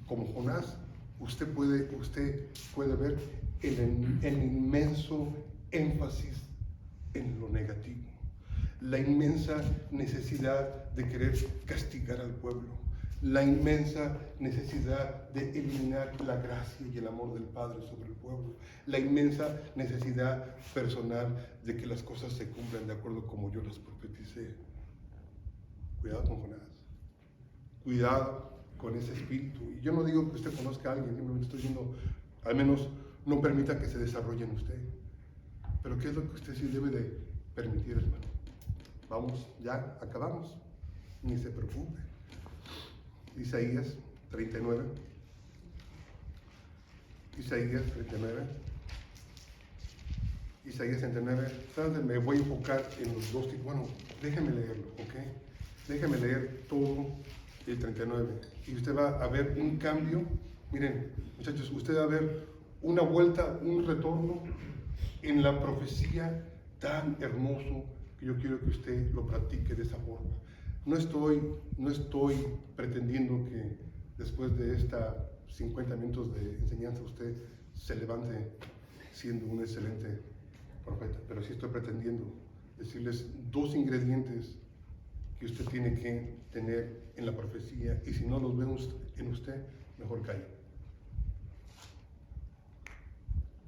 como Jonás, usted puede ver el inmenso énfasis en lo negativo, la inmensa necesidad de querer castigar al pueblo, la inmensa necesidad de eliminar la gracia y el amor del Padre sobre el pueblo, la inmensa necesidad personal de que las cosas se cumplan de acuerdo como yo las profeticé. Cuidado con Jonás, cuidado con ese espíritu. Y yo no digo que usted conozca a alguien, simplemente estoy diciendo, al menos no permita que se desarrolle en usted. Pero ¿qué es lo que usted sí debe de permitir, hermano? Vamos, ya acabamos, ni se preocupe. Isaías 39. Isaías 39. Isaías 39. ¿Sabes? Me voy a enfocar en los dos tipos. Bueno, déjeme leerlo, ¿ok? Déjeme leer todo el 39. Y usted va a ver un cambio. Miren, muchachos, usted va a ver una vuelta, un retorno en la profecía tan hermoso que yo quiero que usted lo practique de esa forma. No estoy pretendiendo que después de esta 50 minutos de enseñanza usted se levante siendo un excelente profeta, pero sí estoy pretendiendo decirles dos ingredientes que usted tiene que tener en la profecía, y si no los vemos en usted, mejor calle.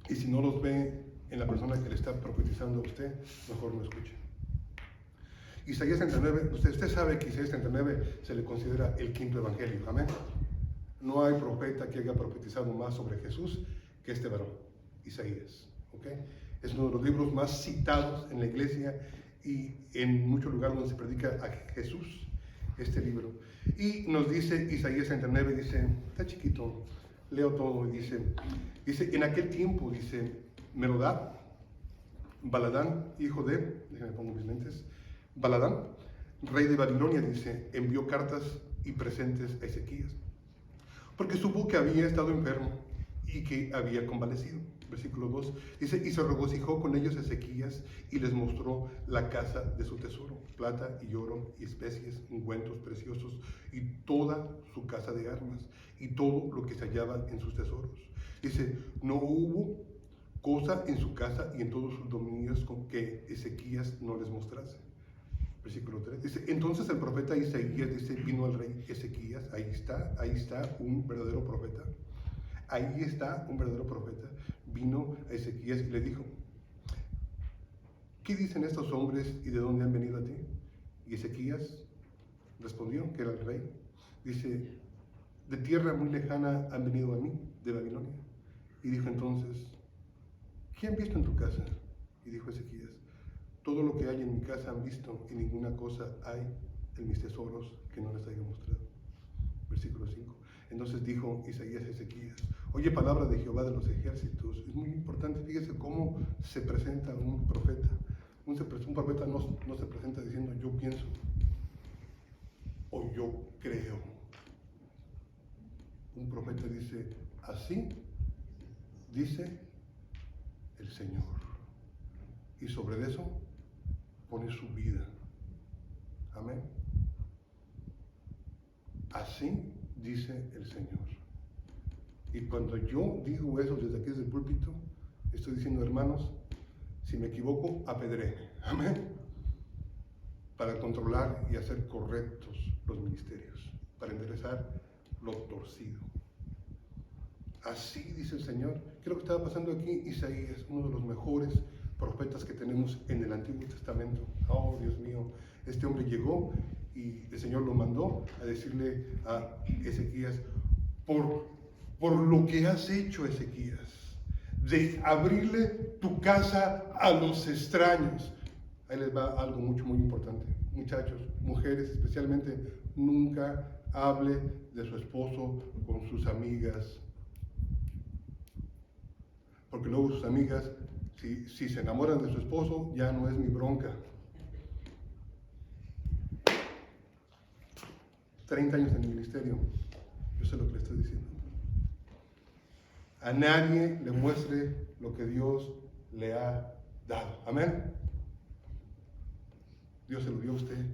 Y si no los ve en la persona que le está profetizando a usted, mejor no escuche. Isaías 39, usted sabe que Isaías 39 se le considera el quinto evangelio, amén. No hay profeta que haya profetizado más sobre Jesús que este varón, Isaías, ¿ok? Es uno de los libros más citados en la iglesia y en muchos lugares donde se predica a Jesús, este libro. Y nos dice Isaías 39, dice, está chiquito, leo todo, y dice, en aquel tiempo, dice, Merodach, Baladán, hijo de, déjenme pongo mis lentes, Baladán, rey de Babilonia, dice, envió cartas y presentes a Ezequías, porque supo que había estado enfermo y que había convalecido. Versículo 2, dice, y se regocijó con ellos Ezequías y les mostró la casa de su tesoro, plata y oro y especies, ungüentos preciosos y toda su casa de armas y todo lo que se hallaba en sus tesoros. Dice, no hubo cosa en su casa y en todos sus dominios con que Ezequías no les mostrase. Versículo 3, dice, entonces el profeta Isaías, dice, vino al rey Ezequías, ahí está un verdadero profeta. Ahí está un verdadero profeta. Vino a Ezequías y le dijo, ¿qué dicen estos hombres y de dónde han venido a ti? Y Ezequías respondió, que era el rey, dice, de tierra muy lejana han venido a mí, de Babilonia. Y dijo entonces, ¿qué han visto en tu casa? Y dijo Ezequías, todo lo que hay en mi casa han visto y ninguna cosa hay en mis tesoros que no les haya mostrado. Versículo 5. Entonces dijo Isaías a Ezequías, oye palabra de Jehová de los ejércitos. Es muy importante, fíjese cómo se presenta un profeta. Un profeta no se presenta diciendo yo pienso o yo creo. Un profeta dice, así dice el Señor. Y sobre eso pone su vida. Amén. Así dice el Señor. Y cuando yo digo eso desde aquí, desde el púlpito, estoy diciendo, hermanos, si me equivoco, apedréme. Amén. Para controlar y hacer correctos los ministerios, para enderezar lo torcido. Así dice el Señor. ¿Qué es lo que estaba pasando aquí? Isaías, uno de los mejores profetas que tenemos en el Antiguo Testamento. Oh, Dios mío, este hombre llegó y el Señor lo mandó a decirle a Ezequías, por lo que has hecho, Ezequías, de abrirle tu casa a los extraños. Ahí les va algo muy importante. Muchachos, mujeres especialmente, nunca hable de su esposo con sus amigas. Porque luego sus amigas, si se enamoran de su esposo, ya no es mi bronca. 30 años en el ministerio, yo sé lo que le estoy diciendo. A nadie le muestre lo que Dios le ha dado. Amén. Dios se lo dio a usted.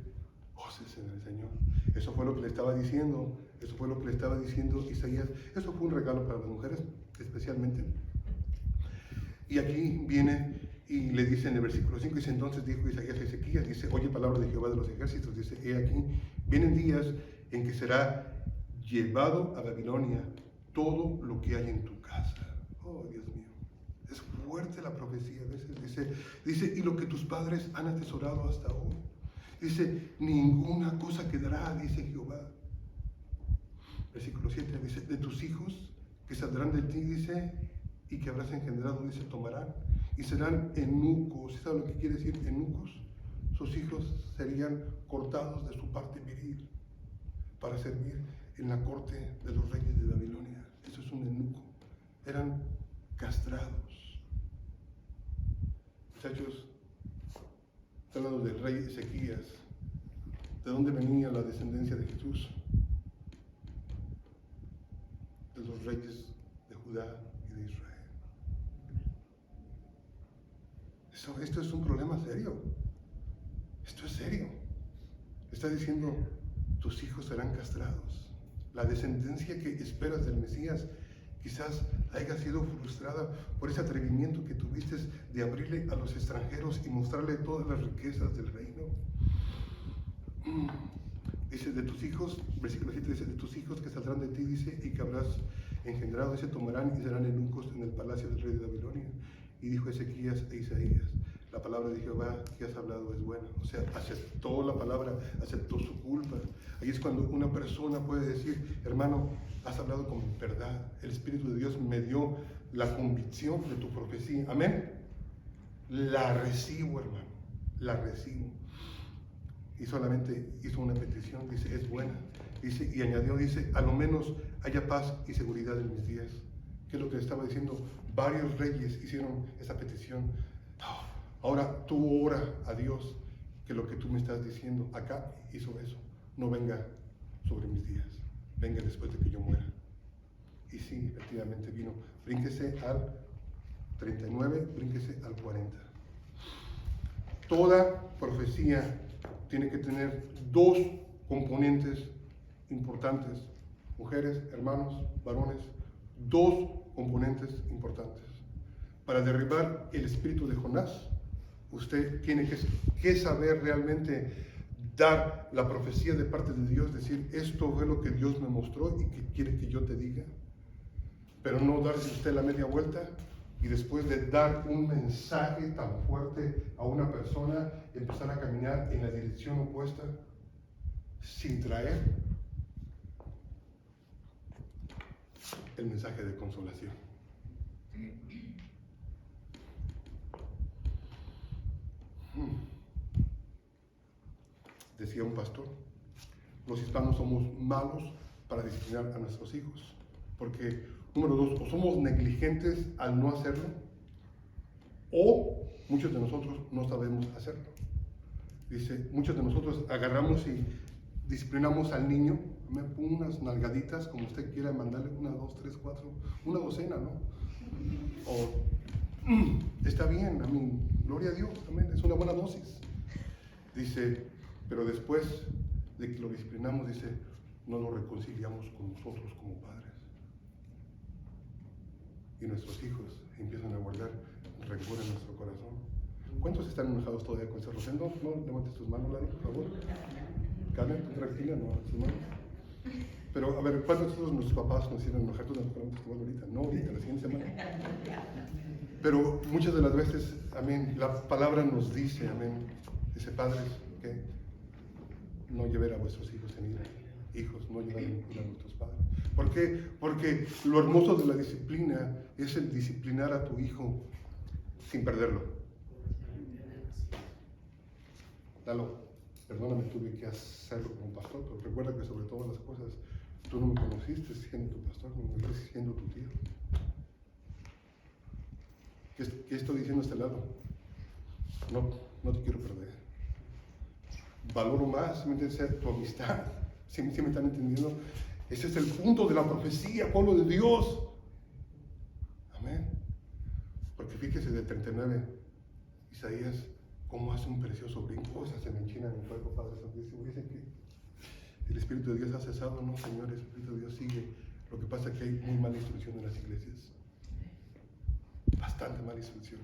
Gócese en el Señor. Eso fue lo que le estaba diciendo. Eso fue lo que le estaba diciendo Isaías. Eso fue un regalo para las mujeres, especialmente. Y aquí viene y le dice en el versículo 5, dice, entonces dijo Isaías a Ezequías, dice, oye palabra de Jehová de los ejércitos, dice, he aquí, vienen días en que será llevado a Babilonia todo lo que hay en tu casa. Oh, Dios mío. Es fuerte la profecía a veces. Dice, y lo que tus padres han atesorado hasta hoy. Dice, ninguna cosa quedará, dice Jehová. Versículo 7 dice, de tus hijos que saldrán de ti, dice, y que habrás engendrado, dice, tomarán, y serán eunucos. ¿Saben lo que quiere decir eunucos? Sus hijos serían cortados de su parte viril para servir en la corte de los reyes de Babilonia. Eso es un eunuco. Eran castrados. Muchachos, está hablando del rey Ezequías. ¿De dónde venía la descendencia de Jesús? De los reyes de Judá y de Israel. Esto es un problema serio. Esto es serio. Está diciendo, tus hijos serán castrados. La descendencia que esperas del Mesías quizás haya sido frustrada por ese atrevimiento que tuviste de abrirle a los extranjeros y mostrarle todas las riquezas del reino. Dice, de tus hijos, versículo 7 dice, de tus hijos que saldrán de ti, dice, y que habrás engendrado, dice, tomarán y serán eunucos en el palacio del rey de Babilonia. Y dijo Ezequías a Isaías, la palabra de Jehová que has hablado es buena. O sea, aceptó la palabra, aceptó su culpa. Ahí es cuando una persona puede decir, hermano, has hablado con verdad. El Espíritu de Dios me dio la convicción de tu profecía. Amén. La recibo, hermano. La recibo. Y solamente hizo una petición, dice, es buena. Dice, y añadió, dice, a lo menos haya paz y seguridad en mis días. ¿Qué es lo que estaba diciendo? Varios reyes hicieron esa petición. Ahora tú ora a Dios que lo que tú me estás diciendo acá hizo eso. No venga sobre mis días. Venga después de que yo muera. Y sí, efectivamente vino. Brínquese al 39, brínquese al 40. Toda profecía tiene que tener dos componentes importantes. Mujeres, hermanos, varones, dos componentes importantes. Para derribar el espíritu de Jonás, usted tiene que saber realmente dar la profecía de parte de Dios, decir, esto fue lo que Dios me mostró y que quiere que yo te diga. Pero no darse usted la media vuelta y después de dar un mensaje tan fuerte a una persona, empezar a caminar en la dirección opuesta sin traer el mensaje de consolación. Decía un pastor, los hispanos somos malos para disciplinar a nuestros hijos, porque, número dos, o somos negligentes al no hacerlo, o muchos de nosotros no sabemos hacerlo. Dice, muchos de nosotros agarramos y disciplinamos al niño, me pongo unas nalgaditas, como usted quiera mandarle, 1, 2, 3, 4, una docena, ¿no? O, está bien, amén, gloria a Dios, amén, es una buena dosis. Dice, pero después de que lo disciplinamos, dice, no lo reconciliamos con nosotros como padres. Y nuestros hijos empiezan a guardar rencor en nuestro corazón. ¿Cuántos están enojados todavía con ese Rosendo? No, levantes tus manos, Lalo, por favor. Carmen, tranquila, no levantes tus manos. Pero, a ver, ¿cuántos de nosotros nuestros papás nos hicieron enojar? Tú no levantes tu mano ahorita. No, ahorita, la siguiente semana. Pero muchas de las veces, amén, la palabra nos dice, amén, dice, padres, que no lleven a vuestros hijos en ira. Hijos, no lleven en ira a vuestros padres. ¿Por qué? Porque lo hermoso de la disciplina es el disciplinar a tu hijo sin perderlo. Dalo. Perdóname, tuve que hacerlo como pastor, pero recuerda que sobre todas las cosas, tú no me conociste siendo tu pastor, me conociste siendo tu tío. ¿Qué estoy diciendo a este lado? No te quiero perder. Valoro más, tu amistad. ¿Sí me están entendiendo? Ese es el punto de la profecía, pueblo de Dios. Amén. Porque fíjese del 39, Isaías, cómo hace un precioso brinco. Cosas se me enchinan en el cuerpo, Padre Santísimo. Dicen que el Espíritu de Dios ha cesado. No, Señor, el Espíritu de Dios sigue. Lo que pasa es que hay muy mala instrucción en las iglesias. Bastante mala instrucción.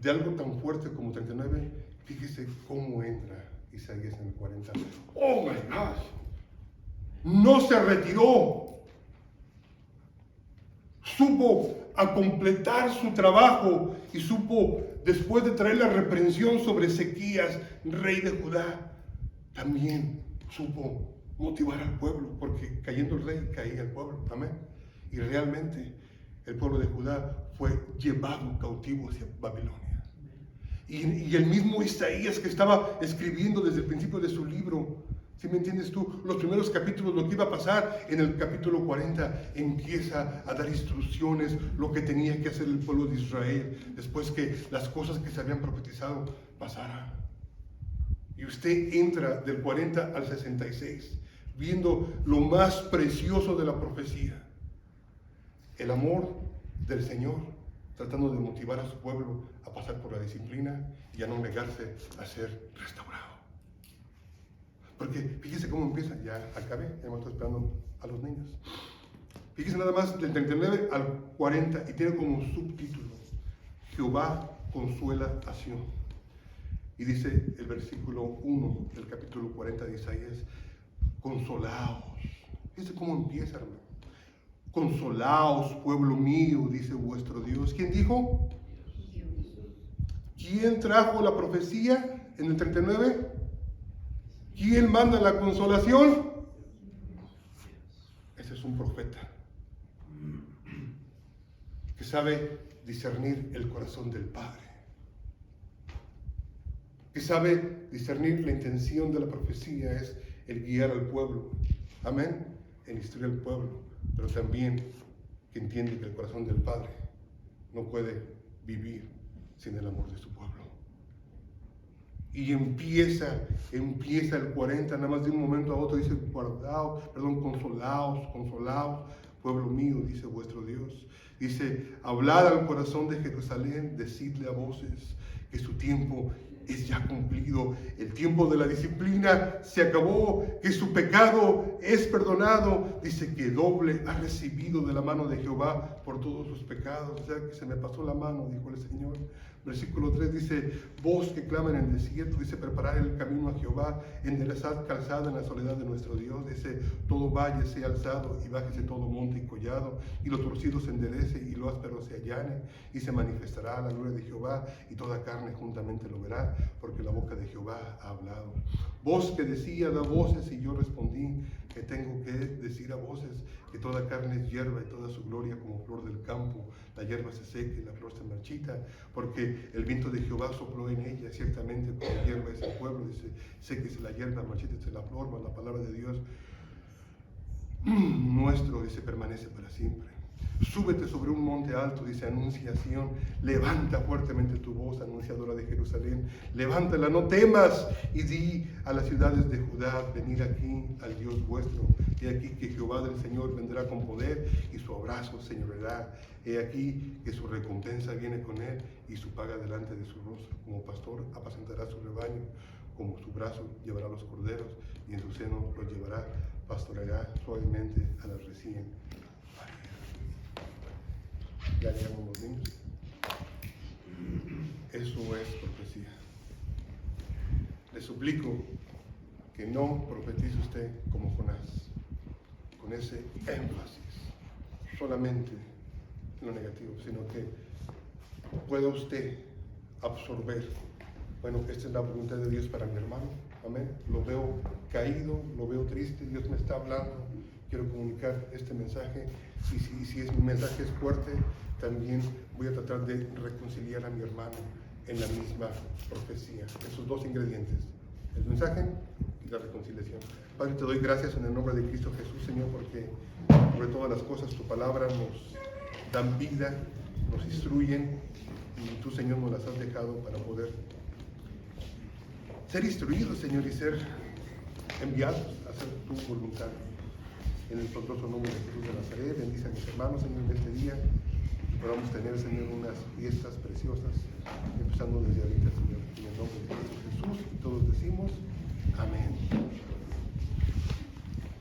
De algo tan fuerte como 39, fíjese cómo entra Isaías en el 40. ¡Oh, my gosh! No se retiró. Supo a completar su trabajo y supo, después de traer la reprensión sobre Ezequías, rey de Judá, también supo motivar al pueblo, porque cayendo el rey, caía el pueblo. Amén. Y realmente el pueblo de Judá fue llevado cautivo hacia Babilonia. Y el mismo Isaías, que estaba escribiendo desde el principio de su libro, ¿sí me entiendes tú? Los primeros capítulos, lo que iba a pasar en el capítulo 40, empieza a dar instrucciones, lo que tenía que hacer el pueblo de Israel, después que las cosas que se habían profetizado pasaran. Y usted entra del 40 al 66, viendo lo más precioso de la profecía. El amor del Señor, tratando de motivar a su pueblo a pasar por la disciplina y a no negarse a ser restaurado. Porque fíjese cómo empieza, ya acabé, ya me estoy esperando a los niños. Fíjese nada más del 39 al 40 y tiene como subtítulo: Jehová consuela a Sión. Y dice el versículo 1 del capítulo 40 de Isaías: consolaos. Fíjese cómo empieza, hermano. Consolaos, pueblo mío, dice vuestro Dios. ¿Quién dijo? ¿Quién trajo la profecía en el 39? ¿Quién manda la consolación? Ese es un profeta que sabe discernir el corazón del Padre, que sabe discernir la intención de la profecía, es el guiar al pueblo. Amén. El instruir al pueblo, pero también que entiende que el corazón del Padre no puede vivir sin el amor de su pueblo. Y empieza el 40, nada más de un momento a otro dice: consolaos, pueblo mío, dice vuestro Dios. Dice: hablad al corazón de Jerusalén, decidle a voces que su tiempo es ya cumplido, el tiempo de la disciplina se acabó, que su pecado es perdonado. Dice que doble ha recibido de la mano de Jehová por todos sus pecados. O sea, que se me pasó la mano, dijo el Señor. Versículo 3 dice: voz que clama en el desierto, dice: preparad el camino a Jehová, enderezad calzada en la soledad de nuestro Dios. Dice: todo valle sea alzado y bájese todo monte y collado, y lo torcido se enderece y lo áspero se allane, y se manifestará la gloria de Jehová, y toda carne juntamente lo verá, porque la boca de Jehová ha hablado. Voz que decía: da voces, y yo respondí: que tengo que decir a voces, que toda carne es hierba y toda su gloria como flor del campo. La hierba se seca y la flor se marchita, porque el viento de Jehová sopló en ella. Ciertamente como hierba es el pueblo, dice: séquese la hierba, marchítese la flor, mas la palabra de Dios nuestro, dice, permanece para siempre. Súbete sobre un monte alto, dice, anunciación, levanta fuertemente tu voz, anunciadora de Jerusalén, levántala, no temas, y di a las ciudades de Judá: venid aquí al Dios vuestro. He aquí que Jehová del Señor vendrá con poder, y su abrazo señoreará. He aquí que su recompensa viene con él, y su paga delante de su rostro. Como pastor apacentará su rebaño, como su brazo llevará los corderos, y en su seno los llevará, pastoreará suavemente a las recién. Ya llegamos los niños. Eso es profecía. Le suplico que no profetice usted como Jonás, con ese énfasis solamente en lo negativo, sino que pueda usted absorber: bueno, esta es la voluntad de Dios para mi hermano. Amén. Lo veo caído, lo veo triste, Dios me está hablando, quiero comunicar este mensaje, y si mi mensaje es fuerte, también voy a tratar de reconciliar a mi hermano en la misma profecía. Esos dos ingredientes, el mensaje y la reconciliación. Padre, te doy gracias en el nombre de Cristo Jesús, Señor, porque sobre todas las cosas tu palabra nos dan vida, nos instruyen, y tú, Señor, nos las has dejado para poder ser instruidos, Señor, y ser enviados a hacer tu voluntad. En el poderoso nombre de Jesús de Nazaret, bendice a mis hermanos, Señor, en este día, y podamos tener, Señor, unas fiestas preciosas, empezando desde ahorita, Señor, en el nombre de Jesús, y todos decimos amén.